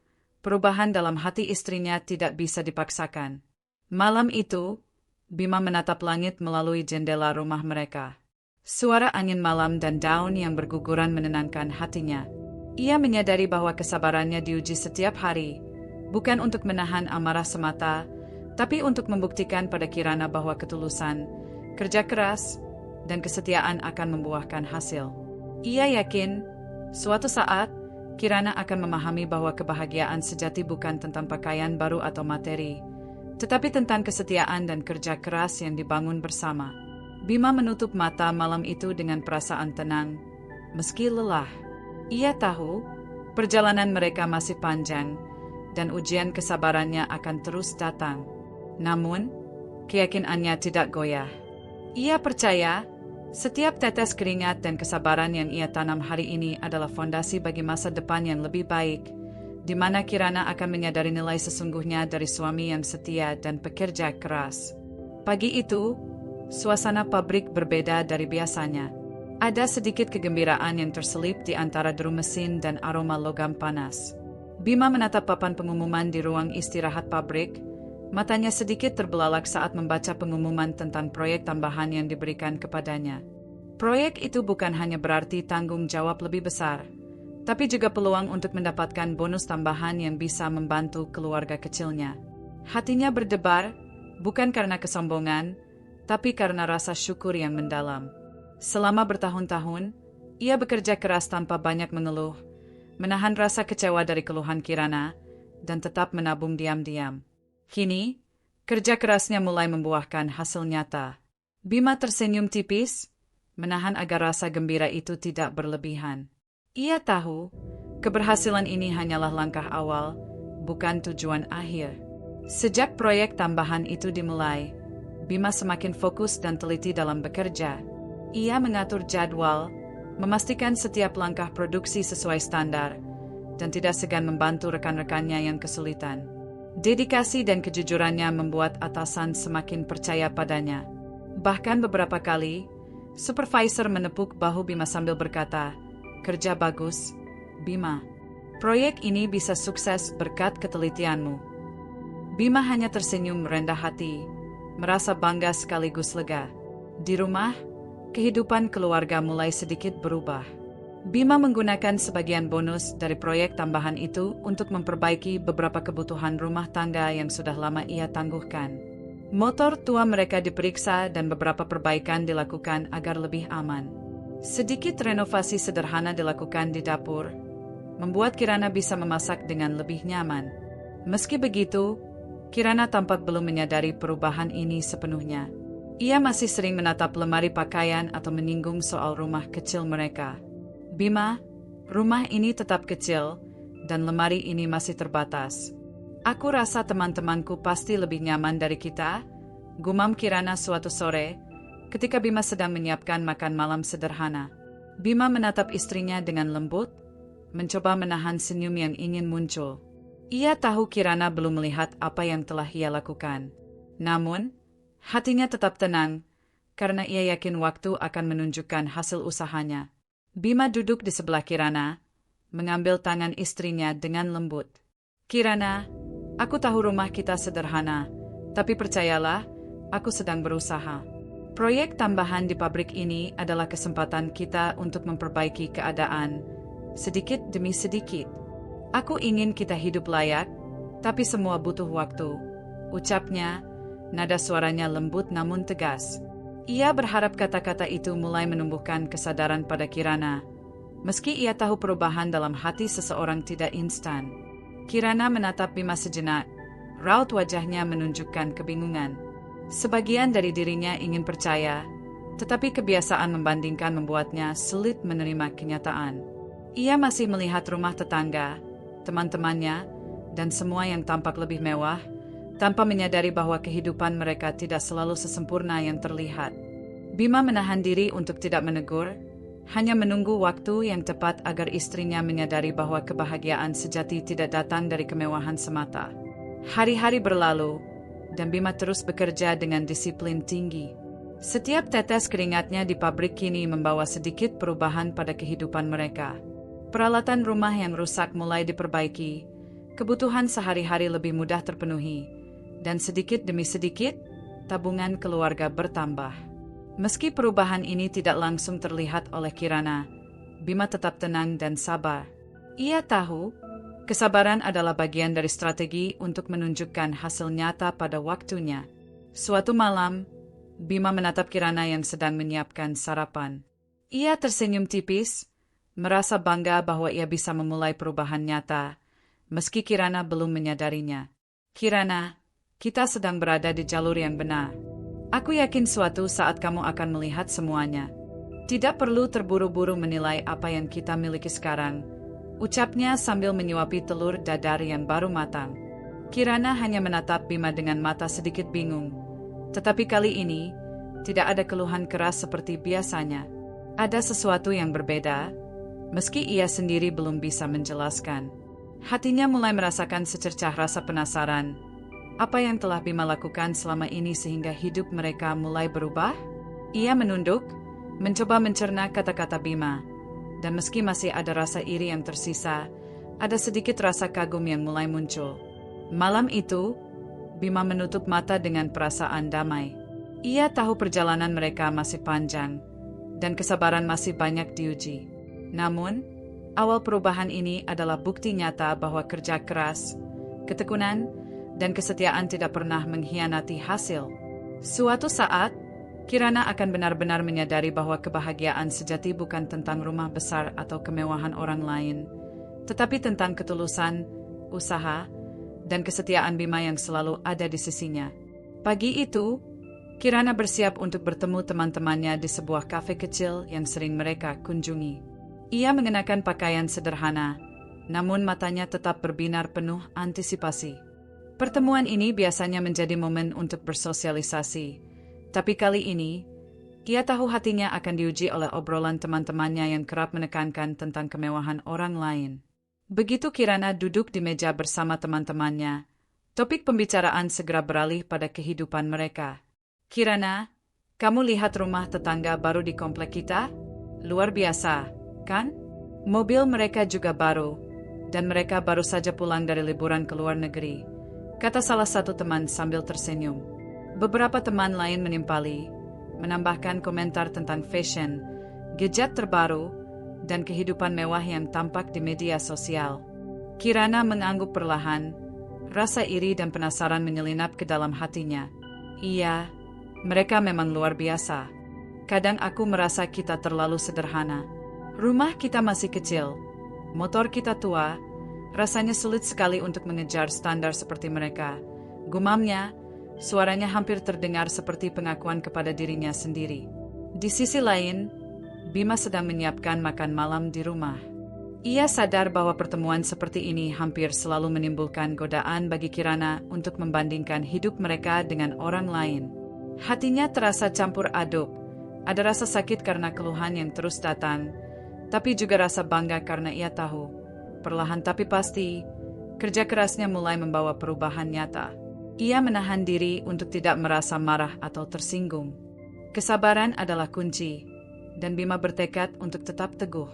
perubahan dalam hati istrinya tidak bisa dipaksakan. Malam itu, Bima menatap langit melalui jendela rumah mereka. Suara angin malam dan daun yang berguguran menenangkan hatinya. Ia menyadari bahwa kesabarannya diuji setiap hari, bukan untuk menahan amarah semata, tapi untuk membuktikan pada Kirana bahwa ketulusan, kerja keras, dan kesetiaan akan membuahkan hasil. Ia yakin, suatu saat, Kirana akan memahami bahwa kebahagiaan sejati bukan tentang pakaian baru atau materi, tetapi tentang kesetiaan dan kerja keras yang dibangun bersama. Bima menutup mata malam itu dengan perasaan tenang, meski lelah. Ia tahu perjalanan mereka masih panjang dan ujian kesabarannya akan terus datang. Namun, keyakinannya tidak goyah. Ia percaya setiap tetes keringat dan kesabaran yang ia tanam hari ini adalah fondasi bagi masa depan yang lebih baik, di mana Kirana akan menyadari nilai sesungguhnya dari suami yang setia dan pekerja keras. Pagi itu, suasana pabrik berbeda dari biasanya. Ada sedikit kegembiraan yang terselip di antara deru mesin dan aroma logam panas. Bima menatap papan pengumuman di ruang istirahat pabrik. Matanya sedikit terbelalak saat membaca pengumuman tentang proyek tambahan yang diberikan kepadanya. Proyek itu bukan hanya berarti tanggung jawab lebih besar, tapi juga peluang untuk mendapatkan bonus tambahan yang bisa membantu keluarga kecilnya. Hatinya berdebar, bukan karena kesombongan, tapi karena rasa syukur yang mendalam. Selama bertahun-tahun, ia bekerja keras tanpa banyak mengeluh, menahan rasa kecewa dari keluhan Kirana, dan tetap menabung diam-diam. Kini, kerja kerasnya mulai membuahkan hasil nyata. Bima tersenyum tipis, menahan agar rasa gembira itu tidak berlebihan. Ia tahu, keberhasilan ini hanyalah langkah awal, bukan tujuan akhir. Sejak proyek tambahan itu dimulai, Bima semakin fokus dan teliti dalam bekerja. Ia mengatur jadwal, memastikan setiap langkah produksi sesuai standar, dan tidak segan membantu rekan-rekannya yang kesulitan. Dedikasi dan kejujurannya membuat atasan semakin percaya padanya. Bahkan beberapa kali, supervisor menepuk bahu Bima sambil berkata, "Kerja bagus, Bima. Proyek ini bisa sukses berkat ketelitianmu." Bima hanya tersenyum merendah hati, merasa bangga sekaligus lega. Di rumah, kehidupan keluarga mulai sedikit berubah. Bima menggunakan sebagian bonus dari proyek tambahan itu untuk memperbaiki beberapa kebutuhan rumah tangga yang sudah lama ia tangguhkan. Motor tua mereka diperiksa dan beberapa perbaikan dilakukan agar lebih aman. Sedikit renovasi sederhana dilakukan di dapur, membuat Kirana bisa memasak dengan lebih nyaman. Meski begitu, Kirana tampak belum menyadari perubahan ini sepenuhnya. Ia masih sering menatap lemari pakaian atau menyinggung soal rumah kecil mereka. "Bima, rumah ini tetap kecil, dan lemari ini masih terbatas. Aku rasa teman-temanku pasti lebih nyaman dari kita," gumam Kirana suatu sore, ketika Bima sedang menyiapkan makan malam sederhana. Bima menatap istrinya dengan lembut, mencoba menahan senyum yang ingin muncul. Ia tahu Kirana belum melihat apa yang telah ia lakukan. Namun, hatinya tetap tenang, karena ia yakin waktu akan menunjukkan hasil usahanya. Bima duduk di sebelah Kirana, mengambil tangan istrinya dengan lembut. "Kirana, aku tahu rumah kita sederhana, tapi percayalah, aku sedang berusaha. Proyek tambahan di pabrik ini adalah kesempatan kita untuk memperbaiki keadaan, sedikit demi sedikit. Aku ingin kita hidup layak, tapi semua butuh waktu," ucapnya, nada suaranya lembut namun tegas. Ia berharap kata-kata itu mulai menumbuhkan kesadaran pada Kirana. Meski ia tahu perubahan dalam hati seseorang tidak instan. Kirana menatap Bima sejenak, raut wajahnya menunjukkan kebingungan. Sebagian dari dirinya ingin percaya, tetapi kebiasaan membandingkan membuatnya sulit menerima kenyataan. Ia masih melihat rumah tetangga, teman-temannya, dan semua yang tampak lebih mewah, tanpa menyadari bahwa kehidupan mereka tidak selalu sesempurna yang terlihat. Bima menahan diri untuk tidak menegur, hanya menunggu waktu yang tepat agar istrinya menyadari bahwa kebahagiaan sejati tidak datang dari kemewahan semata. Hari-hari berlalu, dan Bima terus bekerja dengan disiplin tinggi. Setiap tetes keringatnya di pabrik kini membawa sedikit perubahan pada kehidupan mereka. Peralatan rumah yang rusak mulai diperbaiki, kebutuhan sehari-hari lebih mudah terpenuhi, dan sedikit demi sedikit, tabungan keluarga bertambah. Meski perubahan ini tidak langsung terlihat oleh Kirana, Bima tetap tenang dan sabar. Ia tahu, kesabaran adalah bagian dari strategi untuk menunjukkan hasil nyata pada waktunya. Suatu malam, Bima menatap Kirana yang sedang menyiapkan sarapan. Ia tersenyum tipis, merasa bangga bahwa ia bisa memulai perubahan nyata, meski Kirana belum menyadarinya. "Kirana, Kita sedang berada di jalur yang benar. Aku yakin suatu saat kamu akan melihat semuanya. Tidak perlu terburu-buru menilai apa yang kita miliki sekarang, ucapnya sambil menyuapi telur dadar yang baru matang. Kirana hanya menatap Bima dengan mata sedikit bingung. Tetapi kali ini, tidak ada keluhan keras seperti biasanya. Ada sesuatu yang berbeda, meski ia sendiri belum bisa menjelaskan. Hatinya mulai merasakan secercah rasa penasaran. Apa yang telah Bima lakukan selama ini sehingga hidup mereka mulai berubah? Ia menunduk, mencoba mencerna kata-kata Bima. Dan meski masih ada rasa iri yang tersisa, ada sedikit rasa kagum yang mulai muncul. Malam itu, Bima menutup mata dengan perasaan damai. Ia tahu perjalanan mereka masih panjang, dan kesabaran masih banyak diuji. Namun, awal perubahan ini adalah bukti nyata bahwa kerja keras, ketekunan, dan kesetiaan tidak pernah mengkhianati hasil. Suatu saat, Kirana akan benar-benar menyadari bahwa kebahagiaan sejati bukan tentang rumah besar atau kemewahan orang lain, tetapi tentang ketulusan, usaha, dan kesetiaan Bima yang selalu ada di sisinya. Pagi itu, Kirana bersiap untuk bertemu teman-temannya di sebuah kafe kecil yang sering mereka kunjungi. Ia mengenakan pakaian sederhana, namun matanya tetap berbinar penuh antisipasi. Pertemuan ini biasanya menjadi momen untuk bersosialisasi, tapi kali ini, ia tahu hatinya akan diuji oleh obrolan teman-temannya yang kerap menekankan tentang kemewahan orang lain. Begitu Kirana duduk di meja bersama teman-temannya, topik pembicaraan segera beralih pada kehidupan mereka. Kirana, kamu lihat rumah tetangga baru di komplek kita? Luar biasa, kan? Mobil mereka juga baru, dan mereka baru saja pulang dari liburan ke luar negeri, kata salah satu teman sambil tersenyum. Beberapa teman lain menimpali, menambahkan komentar tentang fashion, gadget terbaru, dan kehidupan mewah yang tampak di media sosial. Kirana mengangguk perlahan, rasa iri dan penasaran menyelinap ke dalam hatinya. Iya, mereka memang luar biasa. Kadang aku merasa kita terlalu sederhana. Rumah kita masih kecil, motor kita tua, rasanya sulit sekali untuk mengejar standar seperti mereka. Gumamnya, suaranya hampir terdengar seperti pengakuan kepada dirinya sendiri. Di sisi lain, Bima sedang menyiapkan makan malam di rumah. Ia sadar bahwa pertemuan seperti ini hampir selalu menimbulkan godaan bagi Kirana untuk membandingkan hidup mereka dengan orang lain. Hatinya terasa campur aduk. Ada rasa sakit karena keluhan yang terus datang, tapi juga rasa bangga karena ia tahu, perlahan tapi pasti, kerja kerasnya mulai membawa perubahan nyata. Ia menahan diri untuk tidak merasa marah atau tersinggung. Kesabaran adalah kunci, dan Bima bertekad untuk tetap teguh.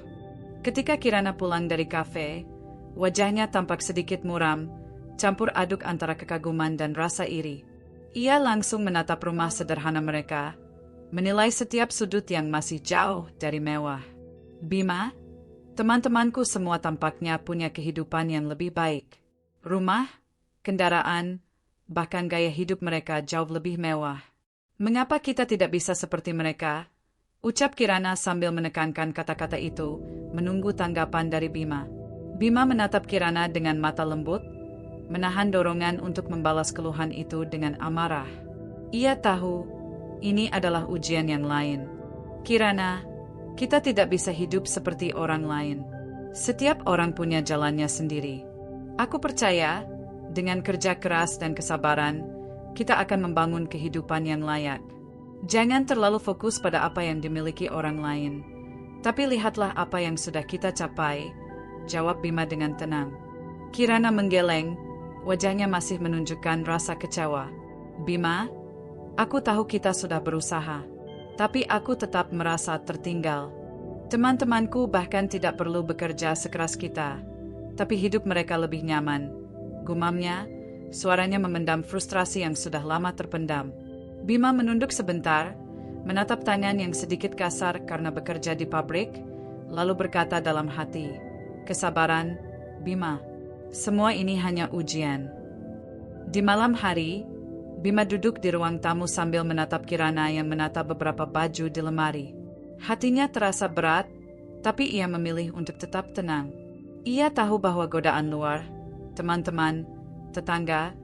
Ketika Kirana pulang dari kafe, wajahnya tampak sedikit muram, campur aduk antara kekaguman dan rasa iri. Ia langsung menatap rumah sederhana mereka, menilai setiap sudut yang masih jauh dari mewah. Bima, teman-temanku semua tampaknya punya kehidupan yang lebih baik. Rumah, kendaraan, bahkan gaya hidup mereka jauh lebih mewah. Mengapa kita tidak bisa seperti mereka? Ucap Kirana sambil menekankan kata-kata itu, menunggu tanggapan dari Bima. Bima menatap Kirana dengan mata lembut, menahan dorongan untuk membalas keluhan itu dengan amarah. Ia tahu, ini adalah ujian yang lain. Kirana, kita tidak bisa hidup seperti orang lain. Setiap orang punya jalannya sendiri. Aku percaya, dengan kerja keras dan kesabaran, kita akan membangun kehidupan yang layak. Jangan terlalu fokus pada apa yang dimiliki orang lain, tapi lihatlah apa yang sudah kita capai, jawab Bima dengan tenang. Kirana menggeleng, wajahnya masih menunjukkan rasa kecewa. Bima, aku tahu kita sudah berusaha, tapi aku tetap merasa tertinggal. Teman-temanku bahkan tidak perlu bekerja sekeras kita, tapi hidup mereka lebih nyaman. Gumamnya, suaranya memendam frustrasi yang sudah lama terpendam. Bima menunduk sebentar, menatap tangan yang sedikit kasar karena bekerja di pabrik, lalu berkata dalam hati, "Kesabaran, Bima. Semua ini hanya ujian." Di malam hari, Bima duduk di ruang tamu sambil menatap Kirana yang menatap beberapa baju di lemari. Hatinya terasa berat, tapi ia memilih untuk tetap tenang. Ia tahu bahwa godaan luar, teman-teman, tetangga,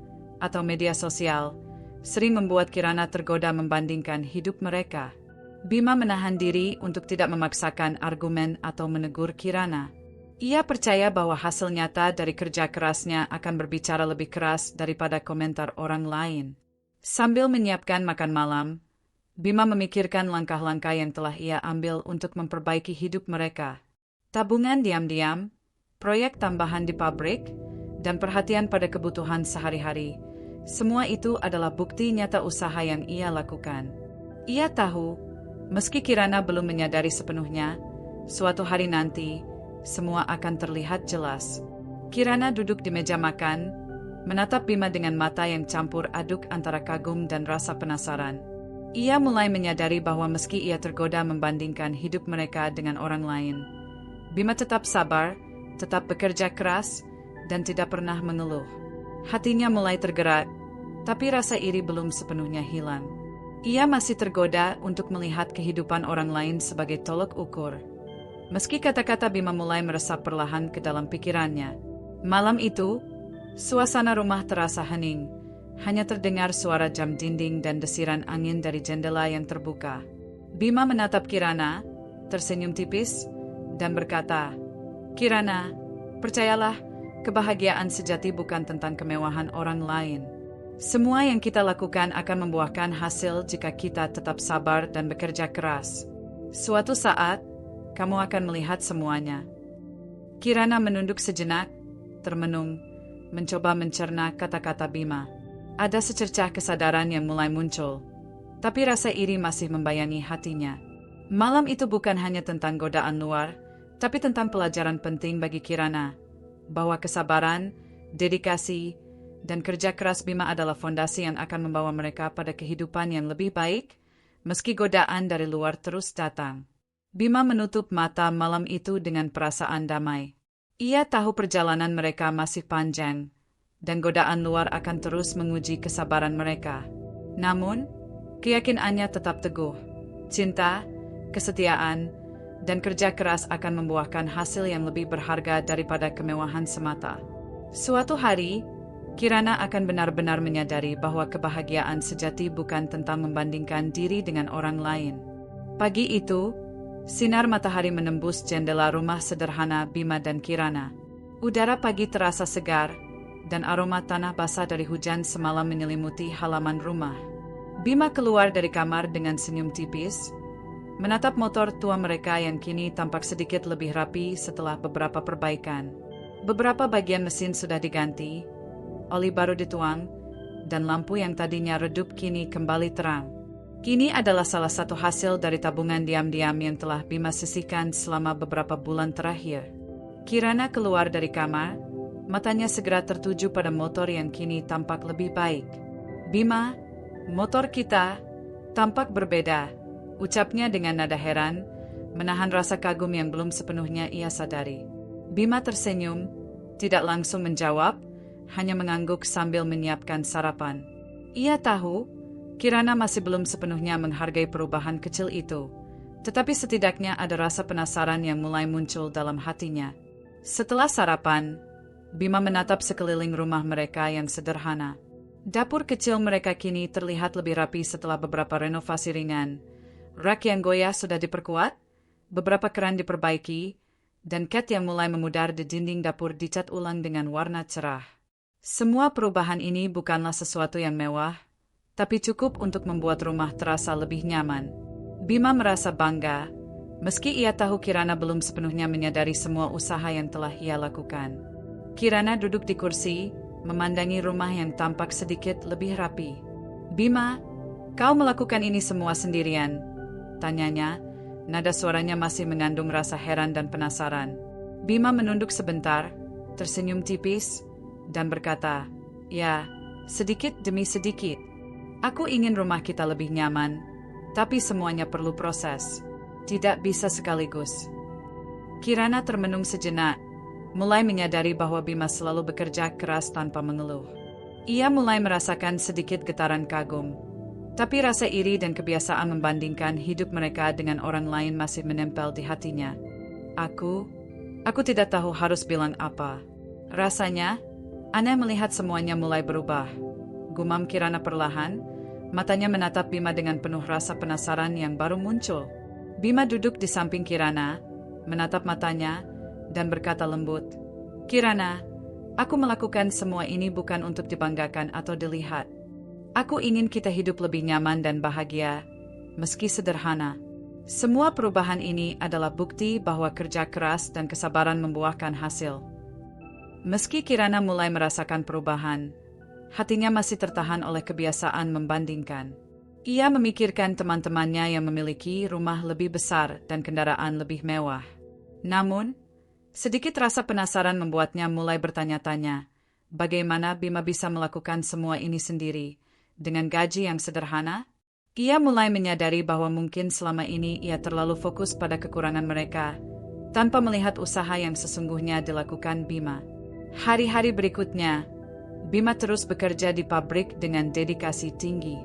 atau media sosial, sering membuat Kirana tergoda membandingkan hidup mereka. Bima menahan diri untuk tidak memaksakan argumen atau menegur Kirana. Ia percaya bahwa hasil nyata dari kerja kerasnya akan berbicara lebih keras daripada komentar orang lain. Sambil menyiapkan makan malam, Bima memikirkan langkah-langkah yang telah ia ambil untuk memperbaiki hidup mereka. Tabungan diam-diam, proyek tambahan di pabrik, dan perhatian pada kebutuhan sehari-hari. Semua itu adalah bukti nyata usaha yang ia lakukan. Ia tahu, meski Kirana belum menyadari sepenuhnya, suatu hari nanti, semua akan terlihat jelas. Kirana duduk di meja makan, menatap Bima dengan mata yang campur aduk antara kagum dan rasa penasaran. Ia mulai menyadari bahwa meski ia tergoda membandingkan hidup mereka dengan orang lain, Bima tetap sabar, tetap bekerja keras, dan tidak pernah mengeluh. Hatinya mulai tergerak, tapi rasa iri belum sepenuhnya hilang. Ia masih tergoda untuk melihat kehidupan orang lain sebagai tolok ukur. Meski kata-kata Bima mulai meresap perlahan ke dalam pikirannya. Malam itu, suasana rumah terasa hening. Hanya terdengar suara jam dinding dan desiran angin dari jendela yang terbuka. Bima menatap Kirana, tersenyum tipis, dan berkata, "Kirana, percayalah, kebahagiaan sejati bukan tentang kemewahan orang lain. Semua yang kita lakukan akan membuahkan hasil jika kita tetap sabar dan bekerja keras. Suatu saat, kamu akan melihat semuanya." Kirana menunduk sejenak, termenung, mencoba mencerna kata-kata Bima. Ada secercah kesadaran yang mulai muncul, tapi rasa iri masih membayangi hatinya. Malam itu bukan hanya tentang godaan luar, tapi tentang pelajaran penting bagi Kirana, bahwa kesabaran, dedikasi, dan kerja keras Bima adalah fondasi yang akan membawa mereka pada kehidupan yang lebih baik, meski godaan dari luar terus datang. Bima menutup mata malam itu dengan perasaan damai. Ia tahu perjalanan mereka masih panjang, dan godaan luar akan terus menguji kesabaran mereka. Namun, keyakinannya tetap teguh. Cinta, kesetiaan, dan kerja keras akan membuahkan hasil yang lebih berharga daripada kemewahan semata. Suatu hari, Kirana akan benar-benar menyadari bahwa kebahagiaan sejati bukan tentang membandingkan diri dengan orang lain. Pagi itu, sinar matahari menembus jendela rumah sederhana Bima dan Kirana. Udara pagi terasa segar, dan aroma tanah basah dari hujan semalam menyelimuti halaman rumah. Bima keluar dari kamar dengan senyum tipis, menatap motor tua mereka yang kini tampak sedikit lebih rapi setelah beberapa perbaikan. Beberapa bagian mesin sudah diganti, oli baru dituang, dan lampu yang tadinya redup kini kembali terang. Kini adalah salah satu hasil dari tabungan diam-diam yang telah Bima sisihkan selama beberapa bulan terakhir. Kirana keluar dari kamar, matanya segera tertuju pada motor yang kini tampak lebih baik. "Bima, motor kita tampak berbeda," ucapnya dengan nada heran, menahan rasa kagum yang belum sepenuhnya ia sadari. Bima tersenyum, tidak langsung menjawab, hanya mengangguk sambil menyiapkan sarapan. Ia tahu, Kirana masih belum sepenuhnya menghargai perubahan kecil itu, tetapi setidaknya ada rasa penasaran yang mulai muncul dalam hatinya. Setelah sarapan, Bima menatap sekeliling rumah mereka yang sederhana. Dapur kecil mereka kini terlihat lebih rapi setelah beberapa renovasi ringan. Rak yang goyah sudah diperkuat, beberapa keran diperbaiki, dan cat yang mulai memudar di dinding dapur dicat ulang dengan warna cerah. Semua perubahan ini bukanlah sesuatu yang mewah, tapi cukup untuk membuat rumah terasa lebih nyaman. Bima merasa bangga, meski ia tahu Kirana belum sepenuhnya menyadari semua usaha yang telah ia lakukan. Kirana duduk di kursi, memandangi rumah yang tampak sedikit lebih rapi. "Bima, kau melakukan ini semua sendirian?" tanyanya, nada suaranya masih mengandung rasa heran dan penasaran. Bima menunduk sebentar, tersenyum tipis, dan berkata, "Ya, sedikit demi sedikit. Aku ingin rumah kita lebih nyaman, tapi semuanya perlu proses. Tidak bisa sekaligus." Kirana termenung sejenak, mulai menyadari bahwa Bima selalu bekerja keras tanpa mengeluh. Ia mulai merasakan sedikit getaran kagum, tapi rasa iri dan kebiasaan membandingkan hidup mereka dengan orang lain masih menempel di hatinya. Aku tidak tahu harus bilang apa. Rasanya, aneh melihat semuanya mulai berubah. gumam Kirana perlahan, matanya menatap Bima dengan penuh rasa penasaran yang baru muncul. Bima duduk di samping Kirana, menatap matanya, dan berkata lembut, "Kirana, aku melakukan semua ini bukan untuk dibanggakan atau dilihat. Aku ingin kita hidup lebih nyaman dan bahagia, meski sederhana. Semua perubahan ini adalah bukti bahwa kerja keras dan kesabaran membuahkan hasil." Meski Kirana mulai merasakan perubahan, hatinya masih tertahan oleh kebiasaan membandingkan. Ia memikirkan teman-temannya yang memiliki rumah lebih besar dan kendaraan lebih mewah. Namun, sedikit rasa penasaran membuatnya mulai bertanya-tanya, bagaimana Bima bisa melakukan semua ini sendiri, dengan gaji yang sederhana? Ia mulai menyadari bahwa mungkin selama ini ia terlalu fokus pada kekurangan mereka, tanpa melihat usaha yang sesungguhnya dilakukan Bima. Hari-hari berikutnya, Bima terus bekerja di pabrik dengan dedikasi tinggi.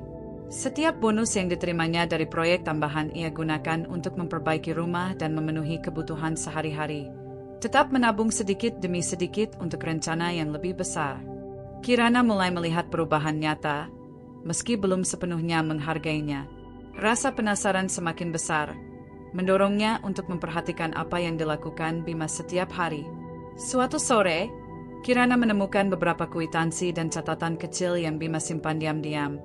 Setiap bonus yang diterimanya dari proyek tambahan ia gunakan untuk memperbaiki rumah dan memenuhi kebutuhan sehari-hari. Tetap menabung sedikit demi sedikit untuk rencana yang lebih besar. Kirana mulai melihat perubahan nyata, meski belum sepenuhnya menghargainya. Rasa penasaran semakin besar, mendorongnya untuk memperhatikan apa yang dilakukan Bima setiap hari. Suatu sore, Kirana menemukan beberapa kwitansi dan catatan kecil yang Bima simpan diam-diam.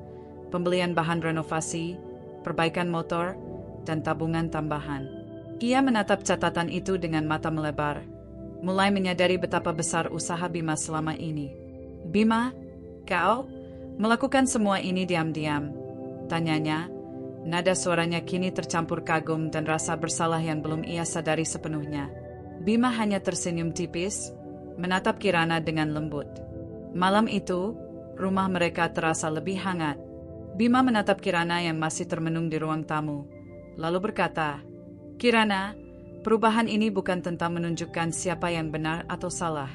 Pembelian bahan renovasi, perbaikan motor, dan tabungan tambahan. Ia menatap catatan itu dengan mata melebar, mulai menyadari betapa besar usaha Bima selama ini. "Bima, kau melakukan semua ini diam-diam?" tanyanya. Nada suaranya kini tercampur kagum dan rasa bersalah yang belum ia sadari sepenuhnya. Bima hanya tersenyum tipis, menatap Kirana dengan lembut. Malam itu, rumah mereka terasa lebih hangat. Bima menatap Kirana yang masih termenung di ruang tamu, lalu berkata, "Kirana, perubahan ini bukan tentang menunjukkan siapa yang benar atau salah.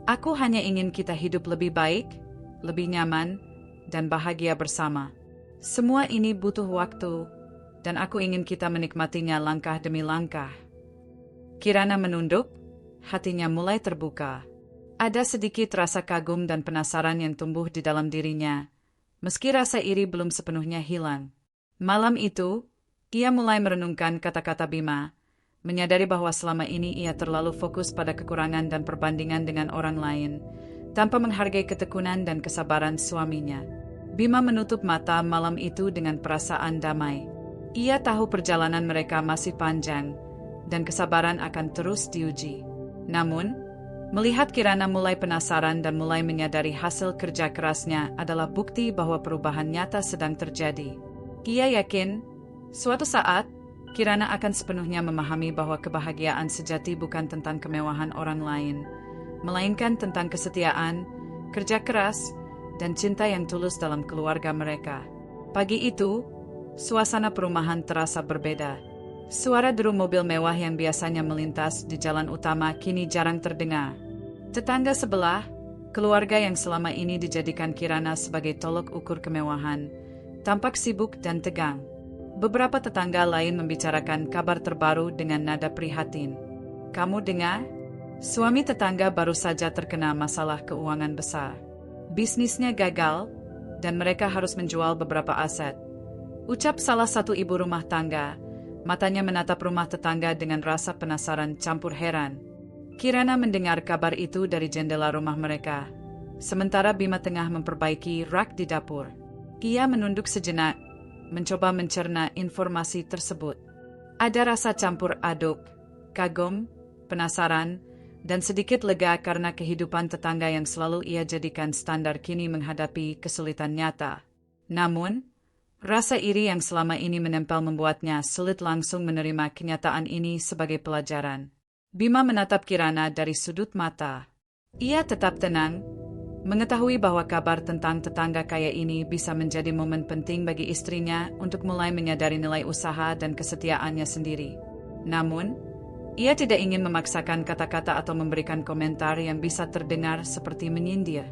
Aku hanya ingin kita hidup lebih baik, lebih nyaman, dan bahagia bersama. Semua ini butuh waktu, dan aku ingin kita menikmatinya langkah demi langkah." Kirana menunduk, hatinya mulai terbuka. Ada sedikit rasa kagum dan penasaran yang tumbuh di dalam dirinya, meski rasa iri belum sepenuhnya hilang. Malam itu, ia mulai merenungkan kata-kata Bima, menyadari bahwa selama ini ia terlalu fokus pada kekurangan dan perbandingan dengan orang lain, tanpa menghargai ketekunan dan kesabaran suaminya. Bima menutup mata malam itu dengan perasaan damai. Ia tahu perjalanan mereka masih panjang, dan kesabaran akan terus diuji. Namun, melihat Kirana mulai penasaran dan mulai menyadari hasil kerja kerasnya adalah bukti bahwa perubahan nyata sedang terjadi. Ia yakin, suatu saat, Kirana akan sepenuhnya memahami bahwa kebahagiaan sejati bukan tentang kemewahan orang lain, melainkan tentang kesetiaan, kerja keras, dan cinta yang tulus dalam keluarga mereka. Pagi itu, suasana perumahan terasa berbeda. Suara deru mobil mewah yang biasanya melintas di jalan utama kini jarang terdengar. Tetangga sebelah, keluarga yang selama ini dijadikan Kirana sebagai tolok ukur kemewahan, tampak sibuk dan tegang. Beberapa tetangga lain membicarakan kabar terbaru dengan nada prihatin. "Kamu dengar? Suami tetangga baru saja terkena masalah keuangan besar. Bisnisnya gagal, dan mereka harus menjual beberapa aset," ucap salah satu ibu rumah tangga. Matanya menatap rumah tetangga dengan rasa penasaran campur heran. Kirana mendengar kabar itu dari jendela rumah mereka, sementara Bima tengah memperbaiki rak di dapur. Ia menunduk sejenak, mencoba mencerna informasi tersebut. Ada rasa campur aduk, kagum, penasaran, dan sedikit lega karena kehidupan tetangga yang selalu ia jadikan standar kini menghadapi kesulitan nyata. Namun, rasa iri yang selama ini menempel membuatnya sulit langsung menerima kenyataan ini sebagai pelajaran. Bima menatap Kirana dari sudut mata. Ia tetap tenang, mengetahui bahwa kabar tentang tetangga kaya ini bisa menjadi momen penting bagi istrinya untuk mulai menyadari nilai usaha dan kesetiaannya sendiri. Namun, ia tidak ingin memaksakan kata-kata atau memberikan komentar yang bisa terdengar seperti menyindir.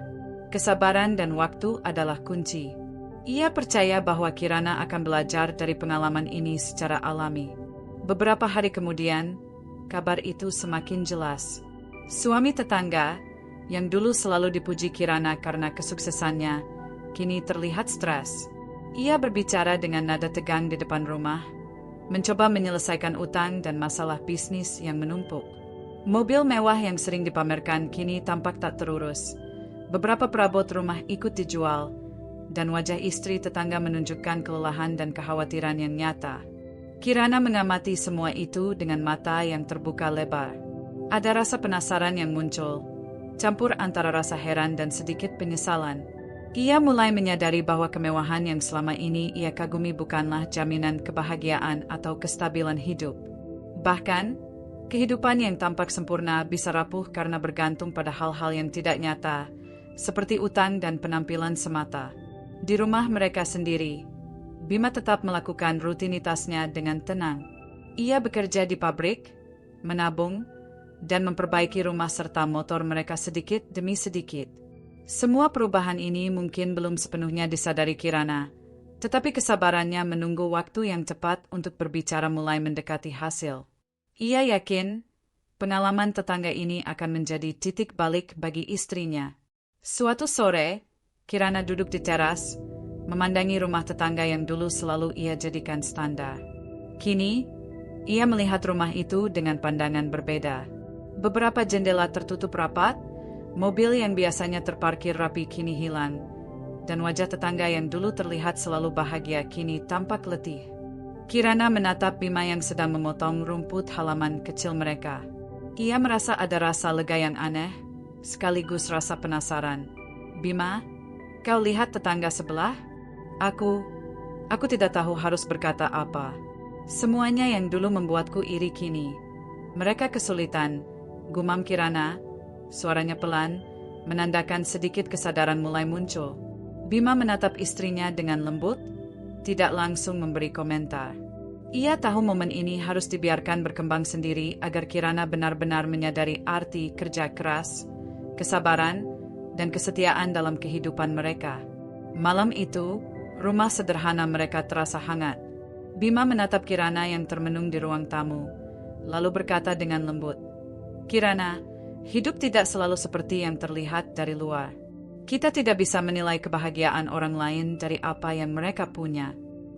Kesabaran dan waktu adalah kunci. Ia percaya bahwa Kirana akan belajar dari pengalaman ini secara alami. Beberapa hari kemudian, kabar itu semakin jelas. Suami tetangga, yang dulu selalu dipuji Kirana karena kesuksesannya, kini terlihat stres. Ia berbicara dengan nada tegang di depan rumah, mencoba menyelesaikan utang dan masalah bisnis yang menumpuk. Mobil mewah yang sering dipamerkan kini tampak tak terurus. Beberapa perabot rumah ikut dijual, dan wajah istri tetangga menunjukkan kelelahan dan kekhawatiran yang nyata. Kirana mengamati semua itu dengan mata yang terbuka lebar. Ada rasa penasaran yang muncul, campur antara rasa heran dan sedikit penyesalan. Ia mulai menyadari bahwa kemewahan yang selama ini ia kagumi bukanlah jaminan kebahagiaan atau kestabilan hidup. Bahkan, kehidupan yang tampak sempurna bisa rapuh karena bergantung pada hal-hal yang tidak nyata, seperti utang dan penampilan semata. Di rumah mereka sendiri, Bima tetap melakukan rutinitasnya dengan tenang. Ia bekerja di pabrik, menabung, dan memperbaiki rumah serta motor mereka sedikit demi sedikit. Semua perubahan ini mungkin belum sepenuhnya disadari Kirana, tetapi kesabarannya menunggu waktu yang tepat untuk berbicara mulai mendekati hasil. Ia yakin pengalaman tetangga ini akan menjadi titik balik bagi istrinya. Suatu sore, Kirana duduk di teras, memandangi rumah tetangga yang dulu selalu ia jadikan standar. Kini, ia melihat rumah itu dengan pandangan berbeda. Beberapa jendela tertutup rapat, mobil yang biasanya terparkir rapi kini hilang, dan wajah tetangga yang dulu terlihat selalu bahagia kini tampak letih. Kirana menatap Bima yang sedang memotong rumput halaman kecil mereka. Ia merasa ada rasa lega yang aneh, sekaligus rasa penasaran. Bima, kau lihat tetangga sebelah? Aku tidak tahu harus berkata apa. Semuanya yang dulu membuatku iri kini. Mereka kesulitan, gumam Kirana, suaranya pelan, menandakan sedikit kesadaran mulai muncul. Bima menatap istrinya dengan lembut, tidak langsung memberi komentar. Ia tahu momen ini harus dibiarkan berkembang sendiri agar Kirana benar-benar menyadari arti kerja keras, kesabaran, dan kesetiaan dalam kehidupan mereka. Malam itu, rumah sederhana mereka terasa hangat. Bima menatap Kirana yang termenung di ruang tamu, lalu berkata dengan lembut, "Kirana, hidup tidak selalu seperti yang terlihat dari luar. Kita tidak bisa menilai kebahagiaan orang lain dari apa yang mereka punya.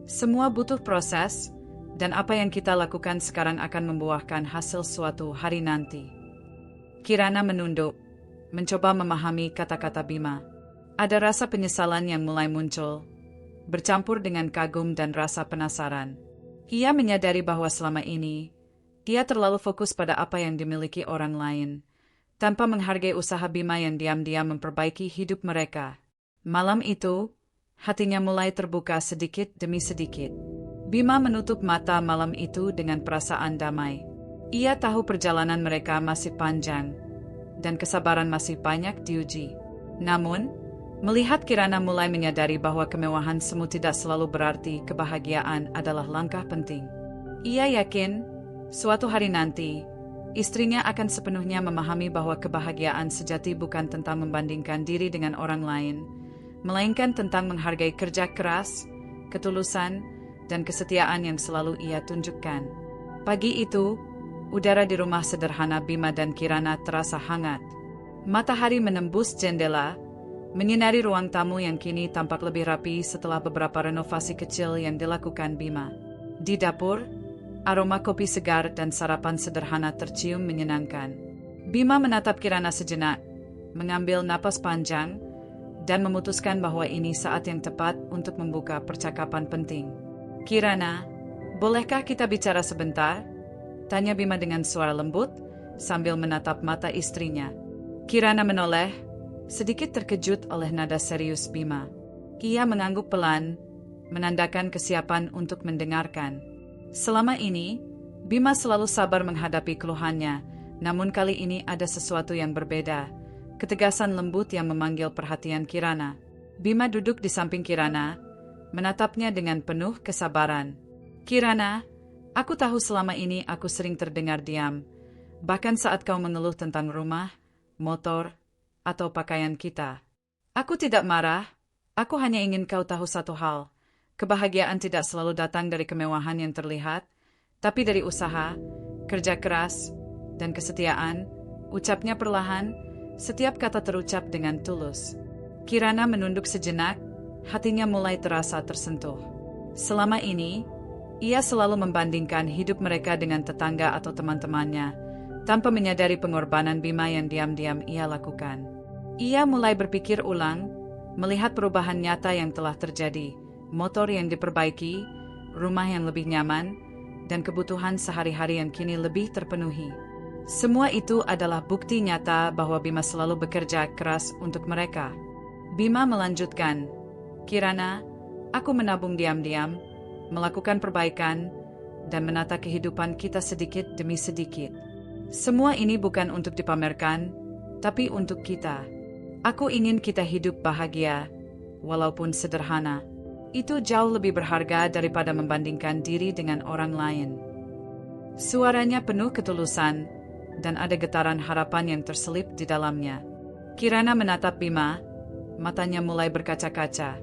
Semua butuh proses, dan apa yang kita lakukan sekarang akan membuahkan hasil suatu hari nanti." Kirana menunduk, mencoba memahami kata-kata Bima. Ada rasa penyesalan yang mulai muncul, bercampur dengan kagum dan rasa penasaran. Ia menyadari bahwa selama ini, ia terlalu fokus pada apa yang dimiliki orang lain, tanpa menghargai usaha Bima yang diam-diam memperbaiki hidup mereka. Malam itu, hatinya mulai terbuka sedikit demi sedikit. Bima menutup mata malam itu dengan perasaan damai. Ia tahu perjalanan mereka masih panjang, dan kesabaran masih banyak diuji. Namun, melihat Kirana mulai menyadari bahwa kemewahan semu tidak selalu berarti kebahagiaan adalah langkah penting. Ia yakin, suatu hari nanti, istrinya akan sepenuhnya memahami bahwa kebahagiaan sejati bukan tentang membandingkan diri dengan orang lain, melainkan tentang menghargai kerja keras, ketulusan, dan kesetiaan yang selalu ia tunjukkan. Pagi itu, udara di rumah sederhana Bima dan Kirana terasa hangat. Matahari menembus jendela, menyinari ruang tamu yang kini tampak lebih rapi setelah beberapa renovasi kecil yang dilakukan Bima. Di dapur, aroma kopi segar dan sarapan sederhana tercium menyenangkan. Bima menatap Kirana sejenak, mengambil napas panjang, dan memutuskan bahwa ini saat yang tepat untuk membuka percakapan penting. "Kirana, bolehkah kita bicara sebentar?" tanya Bima dengan suara lembut, sambil menatap mata istrinya. Kirana menoleh, sedikit terkejut oleh nada serius Bima. Ia mengangguk pelan, menandakan kesiapan untuk mendengarkan. Selama ini, Bima selalu sabar menghadapi keluhannya, namun kali ini ada sesuatu yang berbeda. Ketegasan lembut yang memanggil perhatian Kirana. Bima duduk di samping Kirana, menatapnya dengan penuh kesabaran. "Kirana, aku tahu selama ini aku sering terdengar diam, bahkan saat kau mengeluh tentang rumah, motor, atau pakaian kita. Aku tidak marah, aku hanya ingin kau tahu satu hal. Kebahagiaan tidak selalu datang dari kemewahan yang terlihat, tapi dari usaha, kerja keras, dan kesetiaan," ucapnya perlahan, setiap kata terucap dengan tulus. Kirana menunduk sejenak, Hatinya mulai terasa tersentuh. Selama ini, ia selalu membandingkan hidup mereka dengan tetangga atau teman-temannya, tanpa menyadari pengorbanan Bima yang diam-diam ia lakukan. Ia mulai berpikir ulang, melihat perubahan nyata yang telah terjadi, motor yang diperbaiki, rumah yang lebih nyaman, dan kebutuhan sehari-hari yang kini lebih terpenuhi. Semua itu adalah bukti nyata bahwa Bima selalu bekerja keras untuk mereka. Bima melanjutkan, "Kirana, aku menabung diam-diam, melakukan perbaikan, dan menata kehidupan kita sedikit demi sedikit. Semua ini bukan untuk dipamerkan, tapi untuk kita. Aku ingin kita hidup bahagia, walaupun sederhana. Itu jauh lebih berharga daripada membandingkan diri dengan orang lain." Suaranya penuh ketulusan, dan ada getaran harapan yang terselip di dalamnya. Kirana menatap Bima, matanya mulai berkaca-kaca.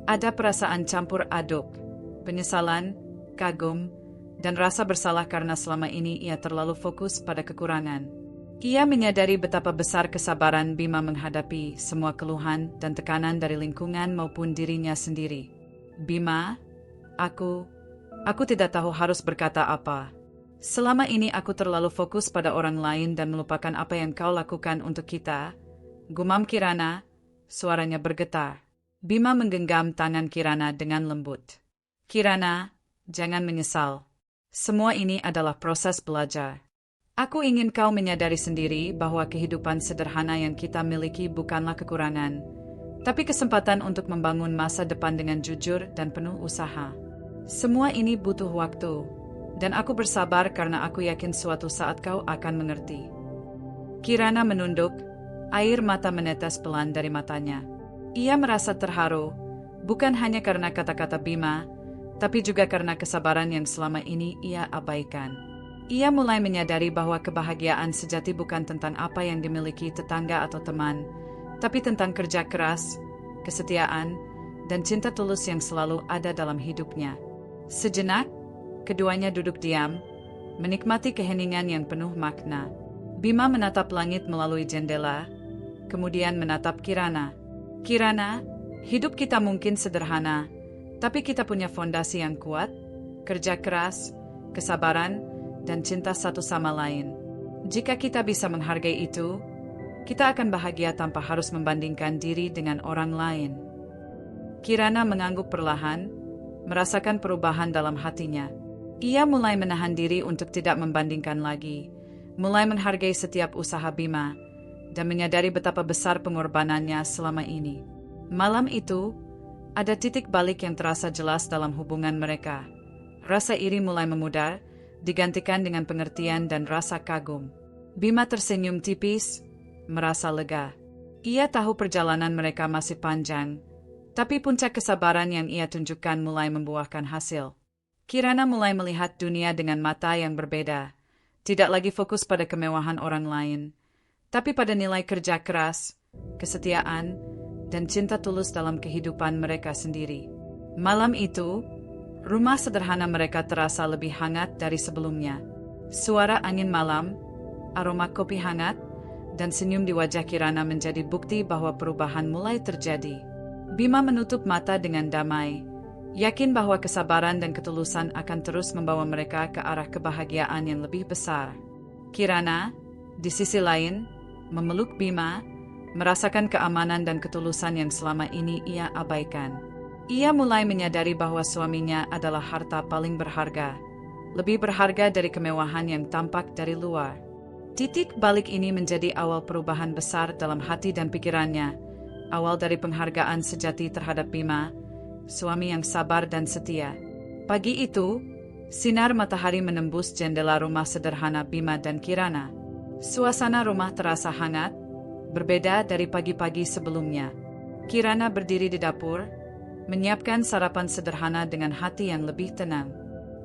Ada perasaan campur aduk, penyesalan, kagum, dan rasa bersalah karena selama ini ia terlalu fokus pada kekurangan. Ia menyadari betapa besar kesabaran Bima menghadapi semua keluhan dan tekanan dari lingkungan maupun dirinya sendiri. "Bima, aku tidak tahu harus berkata apa. Selama ini aku terlalu fokus pada orang lain dan melupakan apa yang kau lakukan untuk kita," gumam Kirana, suaranya bergetar. Bima menggenggam tangan Kirana dengan lembut. "Kirana, jangan menyesal. Semua ini adalah proses belajar. Aku ingin kau menyadari sendiri bahwa kehidupan sederhana yang kita miliki bukanlah kekurangan, tapi kesempatan untuk membangun masa depan dengan jujur dan penuh usaha. Semua ini butuh waktu, dan aku bersabar karena aku yakin suatu saat kau akan mengerti." Kirana menunduk, air mata menetes pelan dari matanya. Ia merasa terharu, bukan hanya karena kata-kata Bima, tapi juga karena kesabaran yang selama ini ia abaikan. Ia mulai menyadari bahwa kebahagiaan sejati bukan tentang apa yang dimiliki tetangga atau teman, tapi tentang kerja keras, kesetiaan, dan cinta tulus yang selalu ada dalam hidupnya. Sejenak, keduanya duduk diam, menikmati keheningan yang penuh makna. Bima menatap langit melalui jendela, kemudian menatap Kirana. "Kirana, hidup kita mungkin sederhana, tapi kita punya fondasi yang kuat, kerja keras, kesabaran, dan cinta satu sama lain. Jika kita bisa menghargai itu, kita akan bahagia tanpa harus membandingkan diri dengan orang lain." Kirana mengangguk perlahan, merasakan perubahan dalam hatinya. Ia mulai menahan diri untuk tidak membandingkan lagi, mulai menghargai setiap usaha Bima, dan menyadari betapa besar pengorbanannya selama ini. Malam itu, ada titik balik yang terasa jelas dalam hubungan mereka. Rasa iri mulai memudar, digantikan dengan pengertian dan rasa kagum. Bima tersenyum tipis, merasa lega. Ia tahu perjalanan mereka masih panjang, tapi puncak kesabaran yang ia tunjukkan mulai membuahkan hasil. Kirana mulai melihat dunia dengan mata yang berbeda, tidak lagi fokus pada kemewahan orang lain, tapi pada nilai kerja keras, kesetiaan, dan cinta tulus dalam kehidupan mereka sendiri. Malam itu, rumah sederhana mereka terasa lebih hangat dari sebelumnya. Suara angin malam, aroma kopi hangat, dan senyum di wajah Kirana menjadi bukti bahwa perubahan mulai terjadi. Bima menutup mata dengan damai, yakin bahwa kesabaran dan ketulusan akan terus membawa mereka ke arah kebahagiaan yang lebih besar. Kirana, di sisi lain, memeluk Bima, merasakan keamanan dan ketulusan yang selama ini ia abaikan. Ia mulai menyadari bahwa suaminya adalah harta paling berharga, lebih berharga dari kemewahan yang tampak dari luar. Titik balik ini menjadi awal perubahan besar dalam hati dan pikirannya, awal dari penghargaan sejati terhadap Bima, suami yang sabar dan setia. Pagi itu, sinar matahari menembus jendela rumah sederhana Bima dan Kirana. Suasana rumah terasa hangat, berbeda dari pagi-pagi sebelumnya. Kirana berdiri di dapur, menyiapkan sarapan sederhana dengan hati yang lebih tenang.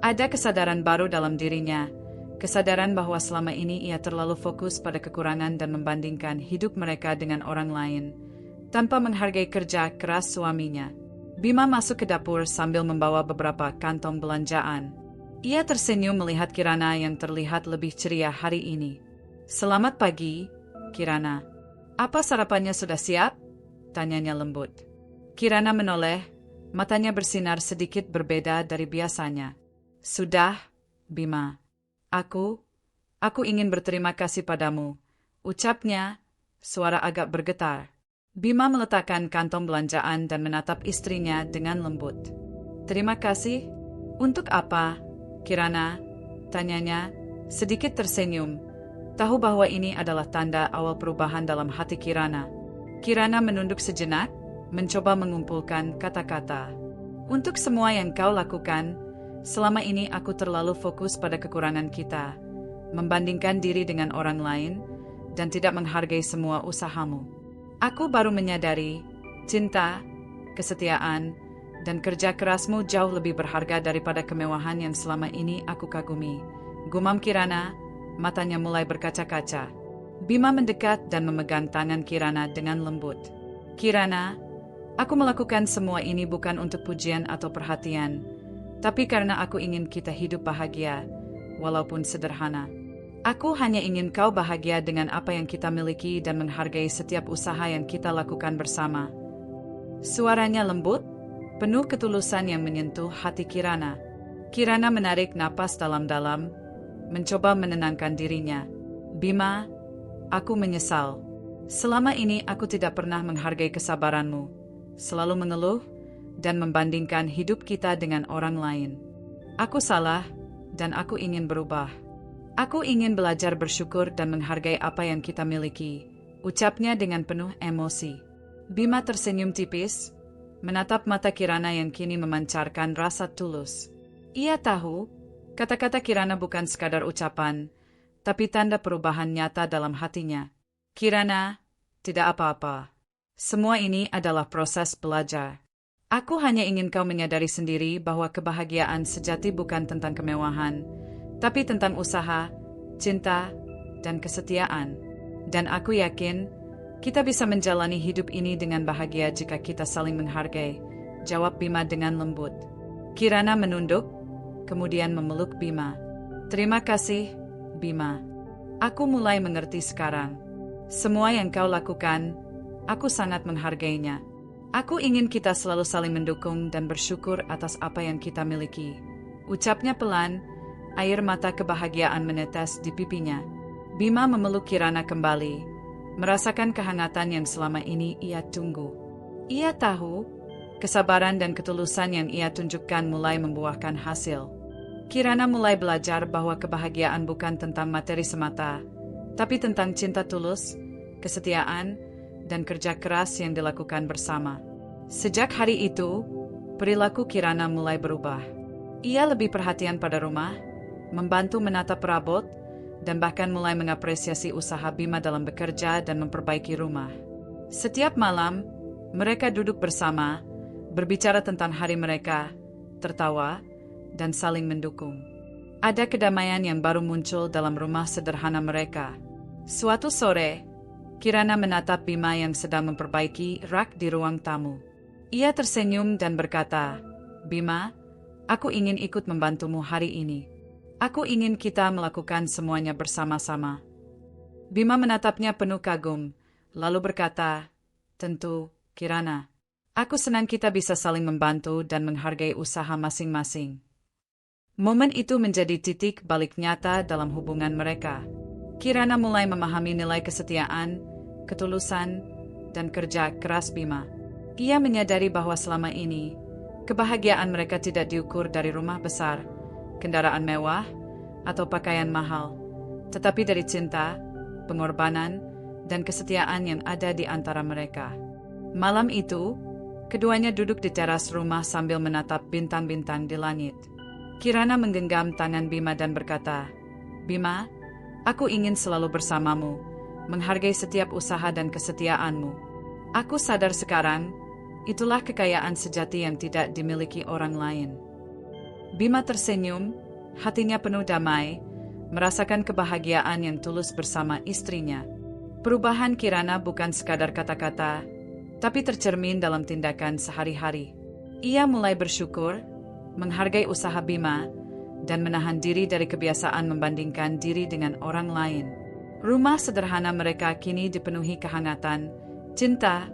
Ada kesadaran baru dalam dirinya, kesadaran bahwa selama ini ia terlalu fokus pada kekurangan dan membandingkan hidup mereka dengan orang lain, tanpa menghargai kerja keras suaminya. Bima masuk ke dapur sambil membawa beberapa kantong belanjaan. Ia tersenyum melihat Kirana yang terlihat lebih ceria hari ini. "Selamat pagi, Kirana. Apa sarapannya sudah siap?" tanyanya lembut. Kirana menoleh, matanya bersinar sedikit berbeda dari biasanya. Sudah, Bima. Aku ingin berterima kasih padamu, ucapnya, suara agak bergetar. Bima meletakkan kantong belanjaan dan menatap istrinya dengan lembut. Terima kasih? Untuk apa, Kirana? Tanyanya, sedikit tersenyum. Tahu bahwa ini adalah tanda awal perubahan dalam hati Kirana. Kirana menunduk sejenak, mencoba mengumpulkan kata-kata. Untuk semua yang kau lakukan, selama ini aku terlalu fokus pada kekurangan kita, membandingkan diri dengan orang lain, dan tidak menghargai semua usahamu. Aku baru menyadari, cinta, kesetiaan, dan kerja kerasmu jauh lebih berharga daripada kemewahan yang selama ini aku kagumi. Gumam Kirana, matanya mulai berkaca-kaca. Bima mendekat dan memegang tangan Kirana dengan lembut. Kirana, aku melakukan semua ini bukan untuk pujian atau perhatian, tapi karena aku ingin kita hidup bahagia, walaupun sederhana. Aku hanya ingin kau bahagia dengan apa yang kita miliki dan menghargai setiap usaha yang kita lakukan bersama. Suaranya lembut, penuh ketulusan yang menyentuh hati Kirana. Kirana menarik napas dalam-dalam, mencoba menenangkan dirinya. Bima, aku menyesal. Selama ini aku tidak pernah menghargai kesabaranmu, selalu mengeluh, dan membandingkan hidup kita dengan orang lain. Aku salah, dan aku ingin berubah. Aku ingin belajar bersyukur dan menghargai apa yang kita miliki, ucapnya dengan penuh emosi. Bima tersenyum tipis, menatap mata Kirana yang kini memancarkan rasa tulus. Ia tahu, kata-kata Kirana bukan sekadar ucapan, tapi tanda perubahan nyata dalam hatinya. Kirana, tidak apa-apa. Semua ini adalah proses belajar. Aku hanya ingin kau menyadari sendiri bahwa kebahagiaan sejati bukan tentang kemewahan, tapi tentang usaha, cinta, dan kesetiaan. Dan aku yakin, kita bisa menjalani hidup ini dengan bahagia jika kita saling menghargai, jawab Bima dengan lembut. Kirana menunduk, kemudian memeluk Bima. Terima kasih, Bima. Aku mulai mengerti sekarang. Semua yang kau lakukan, aku sangat menghargainya. Aku ingin kita selalu saling mendukung dan bersyukur atas apa yang kita miliki. Ucapnya pelan, air mata kebahagiaan menetes di pipinya. Bima memeluk Kirana kembali, merasakan kehangatan yang selama ini ia tunggu. Ia tahu, kesabaran dan ketulusan yang ia tunjukkan mulai membuahkan hasil. Kirana mulai belajar bahwa kebahagiaan bukan tentang materi semata, tapi tentang cinta tulus, kesetiaan, dan kerja keras yang dilakukan bersama. Sejak hari itu, perilaku Kirana mulai berubah. Ia lebih perhatian pada rumah, membantu menata perabot, dan bahkan mulai mengapresiasi usaha Bima dalam bekerja dan memperbaiki rumah. Setiap malam, mereka duduk bersama, berbicara tentang hari mereka, tertawa, dan saling mendukung. Ada kedamaian yang baru muncul dalam rumah sederhana mereka. Suatu sore, Kirana menatap Bima yang sedang memperbaiki rak di ruang tamu. Ia tersenyum dan berkata, Bima, aku ingin ikut membantumu hari ini. Aku ingin kita melakukan semuanya bersama-sama. Bima menatapnya penuh kagum, lalu berkata, tentu, Kirana. Aku senang kita bisa saling membantu dan menghargai usaha masing-masing. Momen itu menjadi titik balik nyata dalam hubungan mereka. Kirana mulai memahami nilai kesetiaan, ketulusan, dan kerja keras Bima. Ia menyadari bahwa selama ini, kebahagiaan mereka tidak diukur dari rumah besar, kendaraan mewah, atau pakaian mahal, tetapi dari cinta, pengorbanan, dan kesetiaan yang ada di antara mereka. Malam itu, keduanya duduk di teras rumah sambil menatap bintang-bintang di langit. Kirana menggenggam tangan Bima dan berkata, Bima, aku ingin selalu bersamamu, menghargai setiap usaha dan kesetiaanmu. Aku sadar sekarang, itulah kekayaan sejati yang tidak dimiliki orang lain. Bima tersenyum, hatinya penuh damai, merasakan kebahagiaan yang tulus bersama istrinya. Perubahan Kirana bukan sekadar kata-kata, tapi tercermin dalam tindakan sehari-hari. Ia mulai bersyukur, menghargai usaha Bima, dan menahan diri dari kebiasaan membandingkan diri dengan orang lain. Rumah sederhana mereka kini dipenuhi kehangatan, cinta,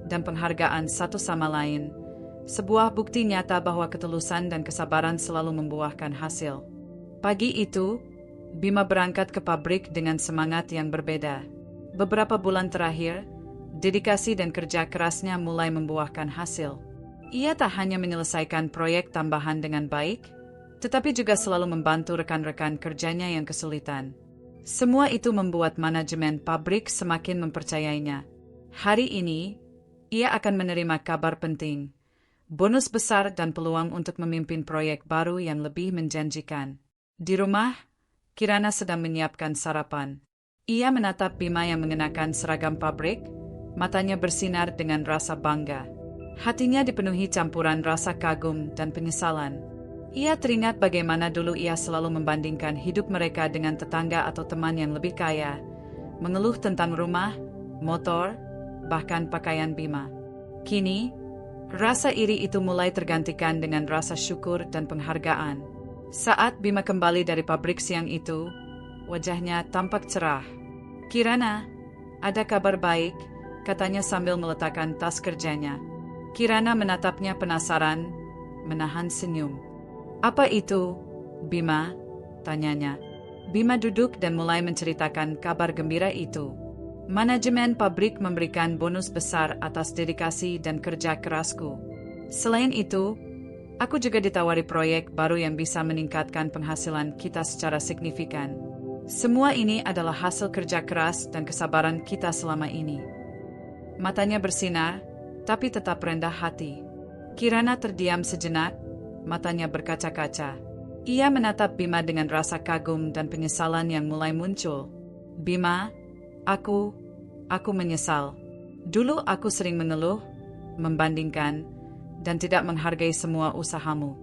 dan penghargaan satu sama lain. Sebuah bukti nyata bahwa ketulusan dan kesabaran selalu membuahkan hasil. Pagi itu, Bima berangkat ke pabrik dengan semangat yang berbeda. Beberapa bulan terakhir, dedikasi dan kerja kerasnya mulai membuahkan hasil. Ia tak hanya menyelesaikan proyek tambahan dengan baik, tetapi juga selalu membantu rekan-rekan kerjanya yang kesulitan. Semua itu membuat manajemen pabrik semakin mempercayainya. Hari ini, ia akan menerima kabar penting, bonus besar dan peluang untuk memimpin proyek baru yang lebih menjanjikan. Di rumah, Kirana sedang menyiapkan sarapan. Ia menatap Bima yang mengenakan seragam pabrik, matanya bersinar dengan rasa bangga. Hatinya dipenuhi campuran rasa kagum dan penyesalan. Ia teringat bagaimana dulu ia selalu membandingkan hidup mereka dengan tetangga atau teman yang lebih kaya, mengeluh tentang rumah, motor, bahkan pakaian Bima. Kini, rasa iri itu mulai tergantikan dengan rasa syukur dan penghargaan. Saat Bima kembali dari pabrik siang itu, wajahnya tampak cerah. "Kirana, ada kabar baik," katanya sambil meletakkan tas kerjanya. Kirana menatapnya penasaran, menahan senyum. "Apa itu, Bima?" tanyanya. Bima duduk dan mulai menceritakan kabar gembira itu. Manajemen pabrik memberikan bonus besar atas dedikasi dan kerja kerasku. Selain itu, aku juga ditawari proyek baru yang bisa meningkatkan penghasilan kita secara signifikan. Semua ini adalah hasil kerja keras dan kesabaran kita selama ini. Matanya bersinar, tapi tetap rendah hati. Kirana terdiam sejenak, matanya berkaca-kaca. Ia menatap Bima dengan rasa kagum dan penyesalan yang mulai muncul. "Bima, aku menyesal. Dulu aku sering mengeluh, membandingkan, dan tidak menghargai semua usahamu.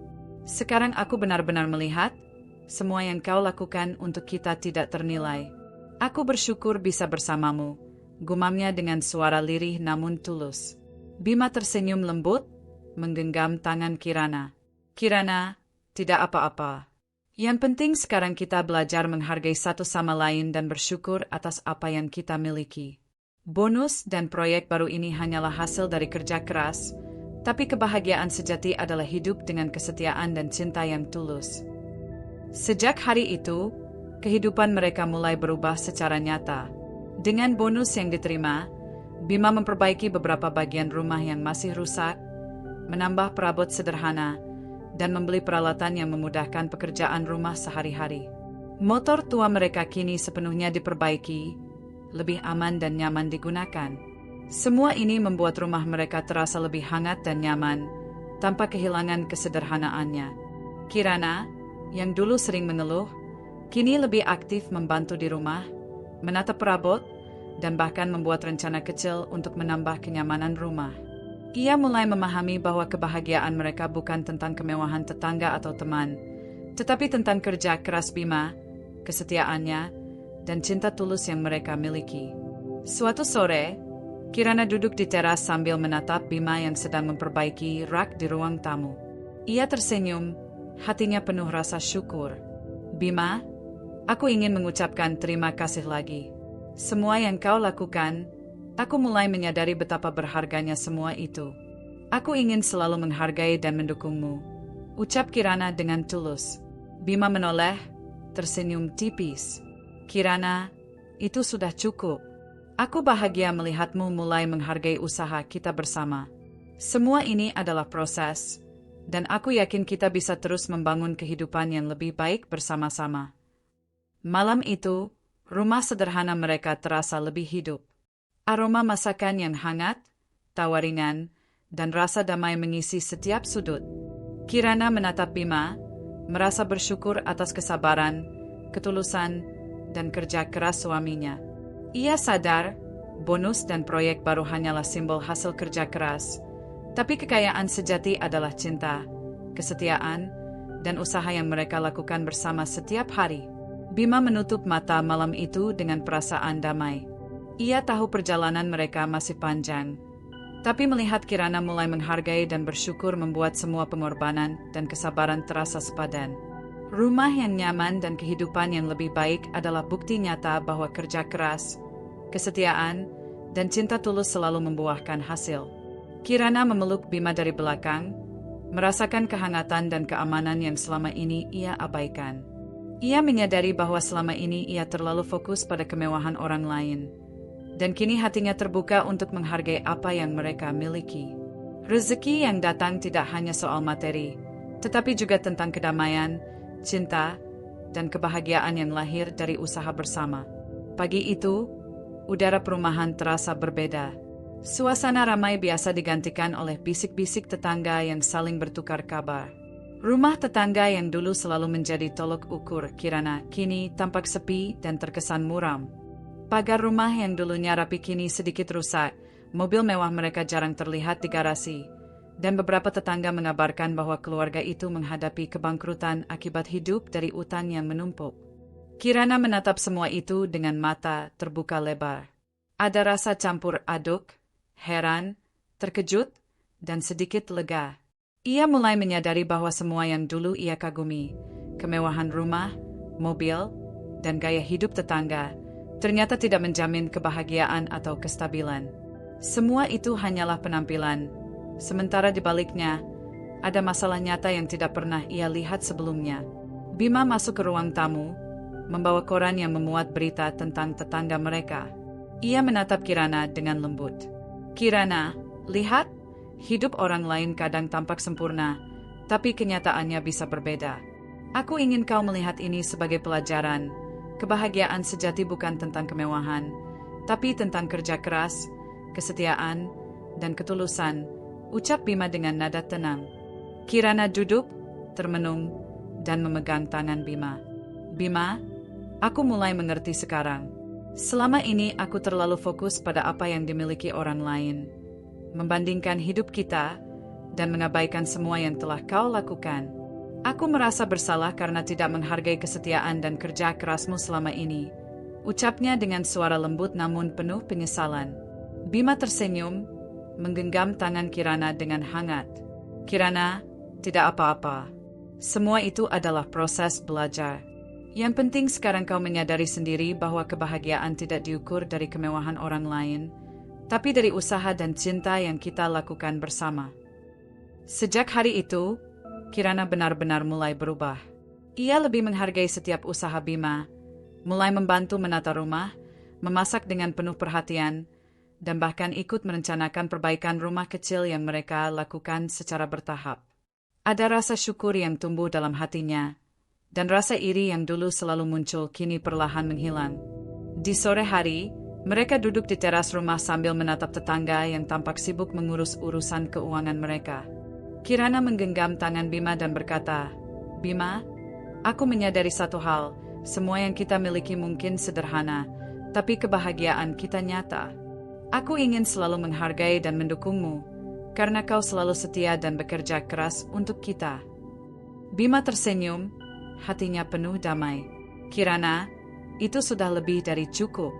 Sekarang aku benar-benar melihat semua yang kau lakukan untuk kita tidak ternilai. Aku bersyukur bisa bersamamu," gumamnya dengan suara lirih namun tulus. Bima tersenyum lembut, menggenggam tangan Kirana. "Kirana, tidak apa-apa. Yang penting sekarang kita belajar menghargai satu sama lain dan bersyukur atas apa yang kita miliki. Bonus dan proyek baru ini hanyalah hasil dari kerja keras, tapi kebahagiaan sejati adalah hidup dengan kesetiaan dan cinta yang tulus." Sejak hari itu, kehidupan mereka mulai berubah secara nyata. Dengan bonus yang diterima, Bima memperbaiki beberapa bagian rumah yang masih rusak, menambah perabot sederhana, dan membeli peralatan yang memudahkan pekerjaan rumah sehari-hari. Motor tua mereka kini sepenuhnya diperbaiki, lebih aman dan nyaman digunakan. Semua ini membuat rumah mereka terasa lebih hangat dan nyaman, tanpa kehilangan kesederhanaannya. Kirana, yang dulu sering mengeluh, kini lebih aktif membantu di rumah, menata perabot, dan bahkan membuat rencana kecil untuk menambah kenyamanan rumah. Ia mulai memahami bahwa kebahagiaan mereka bukan tentang kemewahan tetangga atau teman, tetapi tentang kerja keras Bima, kesetiaannya, dan cinta tulus yang mereka miliki. Suatu sore, Kirana duduk di teras sambil menatap Bima yang sedang memperbaiki rak di ruang tamu. Ia tersenyum, hatinya penuh rasa syukur. "Bima, aku ingin mengucapkan terima kasih lagi. Semua yang kau lakukan, aku mulai menyadari betapa berharganya semua itu. Aku ingin selalu menghargai dan mendukungmu," ucap Kirana dengan tulus. Bima menoleh, tersenyum tipis. "Kirana, itu sudah cukup. Aku bahagia melihatmu mulai menghargai usaha kita bersama. Semua ini adalah proses, dan aku yakin kita bisa terus membangun kehidupan yang lebih baik bersama-sama." Malam itu, rumah sederhana mereka terasa lebih hidup. Aroma masakan yang hangat, tawa ringan, dan rasa damai mengisi setiap sudut. Kirana menatap Bima, merasa bersyukur atas kesabaran, ketulusan, dan kerja keras suaminya. Ia sadar, bonus dan proyek baru hanyalah simbol hasil kerja keras, tapi kekayaan sejati adalah cinta, kesetiaan, dan usaha yang mereka lakukan bersama setiap hari. Bima menutup mata malam itu dengan perasaan damai. Ia tahu perjalanan mereka masih panjang, tapi melihat Kirana mulai menghargai dan bersyukur membuat semua pengorbanan dan kesabaran terasa sepadan. Rumah yang nyaman dan kehidupan yang lebih baik adalah bukti nyata bahwa kerja keras, kesetiaan, dan cinta tulus selalu membuahkan hasil. Kirana memeluk Bima dari belakang, merasakan kehangatan dan keamanan yang selama ini ia abaikan. Ia menyadari bahwa selama ini ia terlalu fokus pada kemewahan orang lain, dan kini hatinya terbuka untuk menghargai apa yang mereka miliki. Rezeki yang datang tidak hanya soal materi, tetapi juga tentang kedamaian, cinta, dan kebahagiaan yang lahir dari usaha bersama. Pagi itu, udara perumahan terasa berbeda. Suasana ramai biasa digantikan oleh bisik-bisik tetangga yang saling bertukar kabar. Rumah tetangga yang dulu selalu menjadi tolok ukur Kirana kini tampak sepi dan terkesan muram. Pagar rumah yang dulunya rapi kini sedikit rusak, mobil mewah mereka jarang terlihat di garasi, dan beberapa tetangga mengabarkan bahwa keluarga itu menghadapi kebangkrutan akibat hidup dari utang yang menumpuk. Kirana menatap semua itu dengan mata terbuka lebar. Ada rasa campur aduk, heran, terkejut, dan sedikit lega. Ia mulai menyadari bahwa semua yang dulu ia kagumi, kemewahan rumah, mobil, dan gaya hidup tetangga, ternyata tidak menjamin kebahagiaan atau kestabilan. Semua itu hanyalah penampilan, sementara di baliknya, ada masalah nyata yang tidak pernah ia lihat sebelumnya. Bima masuk ke ruang tamu, membawa koran yang memuat berita tentang tetangga mereka. Ia menatap Kirana dengan lembut. Kirana, lihat, hidup orang lain kadang tampak sempurna, tapi kenyataannya bisa berbeda. Aku ingin kau melihat ini sebagai pelajaran. Kebahagiaan sejati bukan tentang kemewahan, tapi tentang kerja keras, kesetiaan, dan ketulusan, ucap Bima dengan nada tenang. Kirana duduk, termenung, dan memegang tangan Bima. Bima, aku mulai mengerti sekarang. Selama ini aku terlalu fokus pada apa yang dimiliki orang lain, membandingkan hidup kita, dan mengabaikan semua yang telah kau lakukan. Aku merasa bersalah karena tidak menghargai kesetiaan dan kerja kerasmu selama ini, ucapnya dengan suara lembut namun penuh penyesalan. Bima tersenyum, menggenggam tangan Kirana dengan hangat. Kirana, tidak apa-apa. Semua itu adalah proses belajar. Yang penting sekarang kau menyadari sendiri bahwa kebahagiaan tidak diukur dari kemewahan orang lain, tapi dari usaha dan cinta yang kita lakukan bersama. Sejak hari itu, Kirana benar-benar mulai berubah. Ia lebih menghargai setiap usaha Bima, mulai membantu menata rumah, memasak dengan penuh perhatian, dan bahkan ikut merencanakan perbaikan rumah kecil yang mereka lakukan secara bertahap. Ada rasa syukur yang tumbuh dalam hatinya, dan rasa iri yang dulu selalu muncul kini perlahan menghilang. Di sore hari, mereka duduk di teras rumah sambil menatap tetangga yang tampak sibuk mengurus urusan keuangan mereka. Kirana menggenggam tangan Bima dan berkata, Bima, aku menyadari satu hal, semua yang kita miliki mungkin sederhana, tapi kebahagiaan kita nyata. Aku ingin selalu menghargai dan mendukungmu, karena kau selalu setia dan bekerja keras untuk kita. Bima tersenyum, hatinya penuh damai. Kirana, itu sudah lebih dari cukup.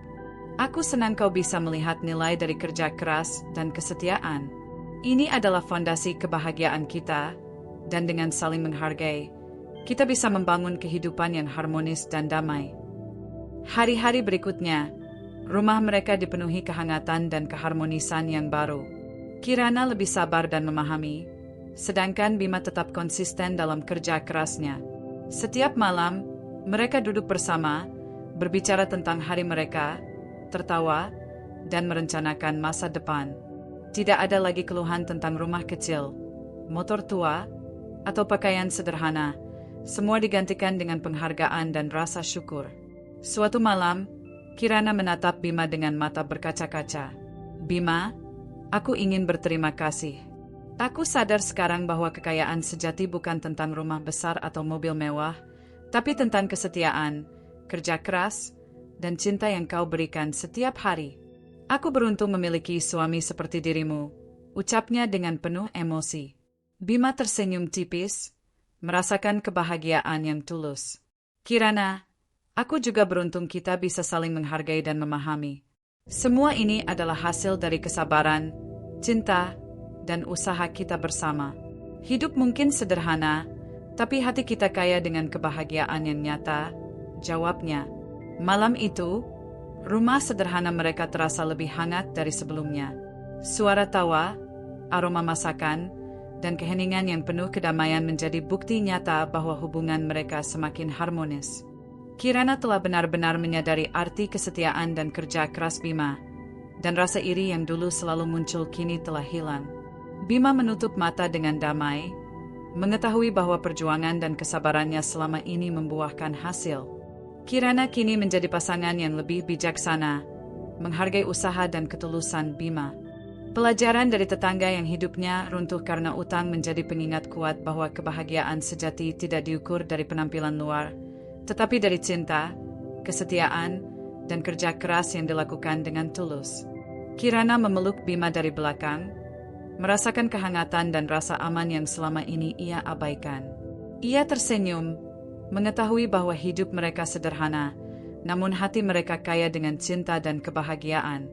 Aku senang kau bisa melihat nilai dari kerja keras dan kesetiaan. Ini adalah fondasi kebahagiaan kita, dan dengan saling menghargai, kita bisa membangun kehidupan yang harmonis dan damai. Hari-hari berikutnya, rumah mereka dipenuhi kehangatan dan keharmonisan yang baru. Kirana lebih sabar dan memahami, sedangkan Bima tetap konsisten dalam kerja kerasnya. Setiap malam, mereka duduk bersama, berbicara tentang hari mereka, tertawa, dan merencanakan masa depan. Tidak ada lagi keluhan tentang rumah kecil, motor tua, atau pakaian sederhana. Semua digantikan dengan penghargaan dan rasa syukur. Suatu malam, Kirana menatap Bima dengan mata berkaca-kaca. Bima, aku ingin berterima kasih. Aku sadar sekarang bahwa kekayaan sejati bukan tentang rumah besar atau mobil mewah, tapi tentang kesetiaan, kerja keras, dan cinta yang kau berikan setiap hari. Aku beruntung memiliki suami seperti dirimu, ucapnya dengan penuh emosi. Bima tersenyum tipis, merasakan kebahagiaan yang tulus. Kirana, aku juga beruntung kita bisa saling menghargai dan memahami. Semua ini adalah hasil dari kesabaran, cinta, dan usaha kita bersama. Hidup mungkin sederhana, tapi hati kita kaya dengan kebahagiaan yang nyata, jawabnya. Malam itu, Rumah sederhana mereka terasa lebih hangat dari sebelumnya. Suara tawa, aroma masakan, dan keheningan yang penuh kedamaian menjadi bukti nyata bahwa hubungan mereka semakin harmonis. Kirana telah benar-benar menyadari arti kesetiaan dan kerja keras Bima, dan rasa iri yang dulu selalu muncul kini telah hilang. Bima menutup mata dengan damai, mengetahui bahwa perjuangan dan kesabarannya selama ini membuahkan hasil. Kirana kini menjadi pasangan yang lebih bijaksana, menghargai usaha dan ketulusan Bima. Pelajaran dari tetangga yang hidupnya runtuh karena utang menjadi pengingat kuat bahwa kebahagiaan sejati tidak diukur dari penampilan luar, tetapi dari cinta, kesetiaan, dan kerja keras yang dilakukan dengan tulus. Kirana memeluk Bima dari belakang, merasakan kehangatan dan rasa aman yang selama ini ia abaikan. Ia tersenyum, mengetahui bahwa hidup mereka sederhana, namun hati mereka kaya dengan cinta dan kebahagiaan.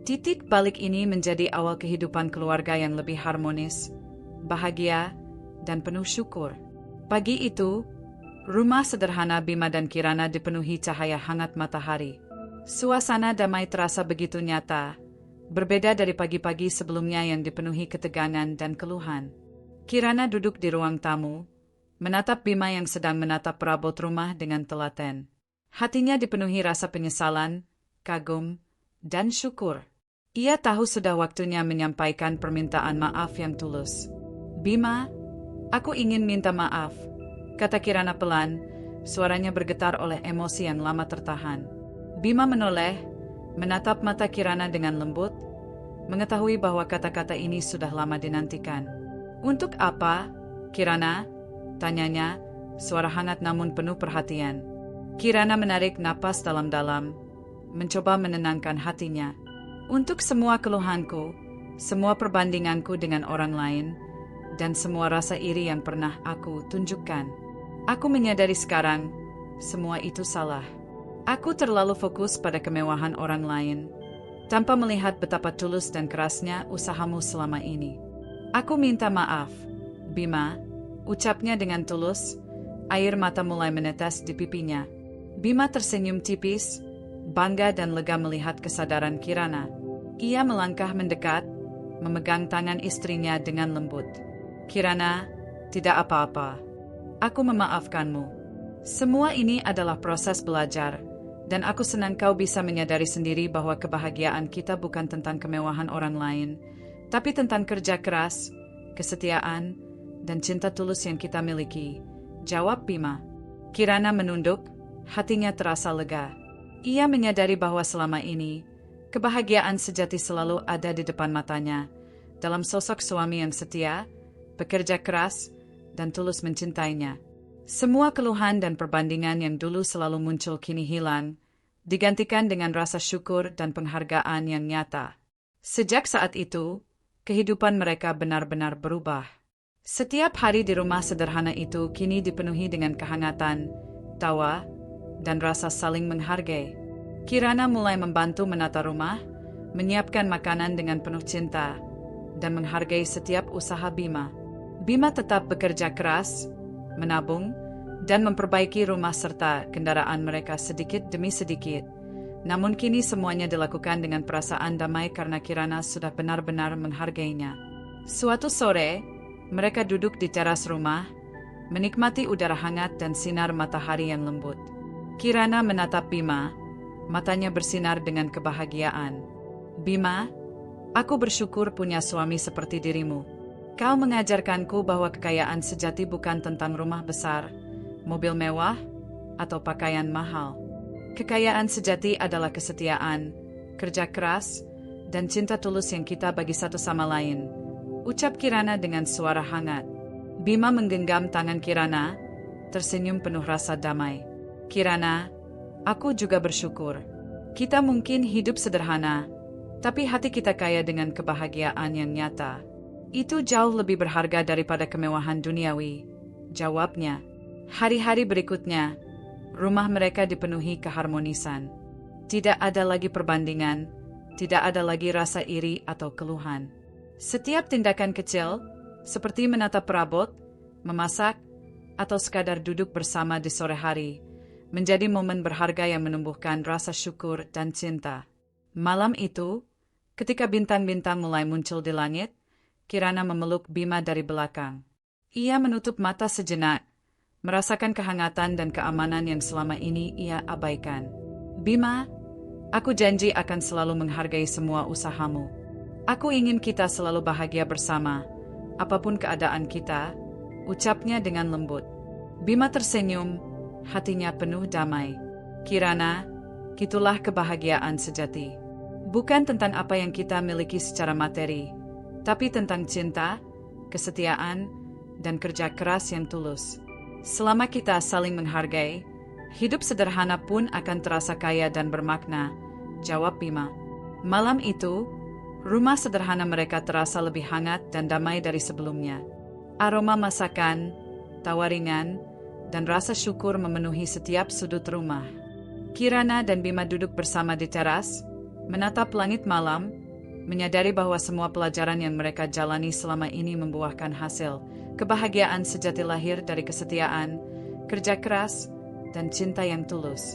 Titik balik ini menjadi awal kehidupan keluarga yang lebih harmonis, bahagia, dan penuh syukur. Pagi itu, rumah sederhana Bima dan Kirana dipenuhi cahaya hangat matahari. Suasana damai terasa begitu nyata, berbeda dari pagi-pagi sebelumnya yang dipenuhi ketegangan dan keluhan. Kirana duduk di ruang tamu, menatap Bima yang sedang menatap perabot rumah dengan telaten. Hatinya dipenuhi rasa penyesalan, kagum, dan syukur. Ia tahu sudah waktunya menyampaikan permintaan maaf yang tulus. Bima, aku ingin minta maaf, kata Kirana pelan, suaranya bergetar oleh emosi yang lama tertahan. Bima menoleh, menatap mata Kirana dengan lembut, mengetahui bahwa kata-kata ini sudah lama dinantikan. Untuk apa, Kirana? Tanyanya, suara hangat namun penuh perhatian. Kirana menarik napas dalam-dalam, mencoba menenangkan hatinya. Untuk semua keluhanku, semua perbandinganku dengan orang lain, dan semua rasa iri yang pernah aku tunjukkan. Aku menyadari sekarang, semua itu salah. Aku terlalu fokus pada kemewahan orang lain, tanpa melihat betapa tulus dan kerasnya usahamu selama ini. Aku minta maaf, Bima, ucapnya dengan tulus, air mata mulai menetes di pipinya. Bima tersenyum tipis, bangga dan lega melihat kesadaran Kirana. Ia melangkah mendekat, memegang tangan istrinya dengan lembut. Kirana, tidak apa-apa. Aku memaafkanmu. Semua ini adalah proses belajar, dan aku senang kau bisa menyadari sendiri bahwa kebahagiaan kita bukan tentang kemewahan orang lain, tapi tentang kerja keras, kesetiaan, dan cinta tulus yang kita miliki, jawab Bima. Kirana menunduk, hatinya terasa lega. Ia menyadari bahwa selama ini, kebahagiaan sejati selalu ada di depan matanya, dalam sosok suami yang setia, bekerja keras, dan tulus mencintainya. Semua keluhan dan perbandingan yang dulu selalu muncul kini hilang, digantikan dengan rasa syukur dan penghargaan yang nyata. Sejak saat itu, kehidupan mereka benar-benar berubah. Setiap hari di rumah sederhana itu kini dipenuhi dengan kehangatan, tawa, dan rasa saling menghargai. Kirana mulai membantu menata rumah, menyiapkan makanan dengan penuh cinta, dan menghargai setiap usaha Bima. Bima tetap bekerja keras, menabung, dan memperbaiki rumah serta kendaraan mereka sedikit demi sedikit. Namun kini semuanya dilakukan dengan perasaan damai karena Kirana sudah benar-benar menghargainya. Suatu sore, mereka duduk di teras rumah, menikmati udara hangat dan sinar matahari yang lembut. Kirana menatap Bima, matanya bersinar dengan kebahagiaan. Bima, aku bersyukur punya suami seperti dirimu. Kau mengajarkanku bahwa kekayaan sejati bukan tentang rumah besar, mobil mewah, atau pakaian mahal. Kekayaan sejati adalah kesetiaan, kerja keras, dan cinta tulus yang kita bagi satu sama lain, ucap Kirana dengan suara hangat. Bima menggenggam tangan Kirana, tersenyum penuh rasa damai. Kirana, aku juga bersyukur. Kita mungkin hidup sederhana, tapi hati kita kaya dengan kebahagiaan yang nyata. Itu jauh lebih berharga daripada kemewahan duniawi, jawabnya. Hari-hari berikutnya, rumah mereka dipenuhi keharmonisan. Tidak ada lagi perbandingan, tidak ada lagi rasa iri atau keluhan. Setiap tindakan kecil, seperti menatap perabot, memasak, atau sekadar duduk bersama di sore hari, menjadi momen berharga yang menumbuhkan rasa syukur dan cinta. Malam itu, ketika bintang-bintang mulai muncul di langit, Kirana memeluk Bima dari belakang. Ia menutup mata sejenak, merasakan kehangatan dan keamanan yang selama ini ia abaikan. Bima, aku janji akan selalu menghargai semua usahamu. Aku ingin kita selalu bahagia bersama, apapun keadaan kita, ucapnya dengan lembut. Bima tersenyum, hatinya penuh damai. Kirana, itulah kebahagiaan sejati. Bukan tentang apa yang kita miliki secara materi, tapi tentang cinta, kesetiaan, dan kerja keras yang tulus. Selama kita saling menghargai, hidup sederhana pun akan terasa kaya dan bermakna, jawab Bima. Malam itu, rumah sederhana mereka terasa lebih hangat dan damai dari sebelumnya. Aroma masakan, tawa ringan, dan rasa syukur memenuhi setiap sudut rumah. Kirana dan Bima duduk bersama di teras, menatap langit malam, menyadari bahwa semua pelajaran yang mereka jalani selama ini membuahkan hasil. Kebahagiaan sejati lahir dari kesetiaan, kerja keras, dan cinta yang tulus.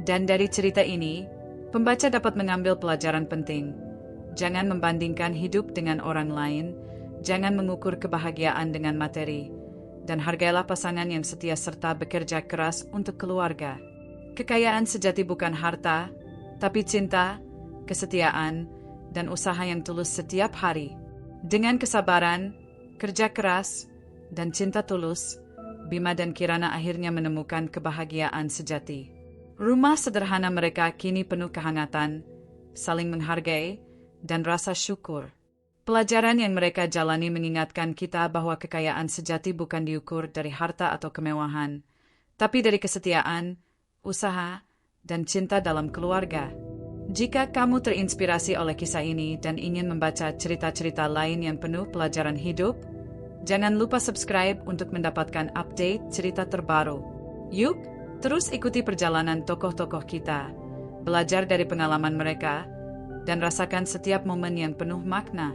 Dan dari cerita ini, pembaca dapat mengambil pelajaran penting. Jangan membandingkan hidup dengan orang lain, jangan mengukur kebahagiaan dengan materi, dan hargailah pasangan yang setia serta bekerja keras untuk keluarga. Kekayaan sejati bukan harta, tapi cinta, kesetiaan, dan usaha yang tulus setiap hari. Dengan kesabaran, kerja keras, dan cinta tulus, Bima dan Kirana akhirnya menemukan kebahagiaan sejati. Rumah sederhana mereka kini penuh kehangatan, saling menghargai, dan rasa syukur. Pelajaran yang mereka jalani mengingatkan kita bahwa kekayaan sejati bukan diukur dari harta atau kemewahan, tapi dari kesetiaan, usaha, dan cinta dalam keluarga. Jika kamu terinspirasi oleh kisah ini dan ingin membaca cerita-cerita lain yang penuh pelajaran hidup, jangan lupa subscribe untuk mendapatkan update cerita terbaru. Yuk, terus ikuti perjalanan tokoh-tokoh kita, belajar dari pengalaman mereka, dan rasakan setiap momen yang penuh makna.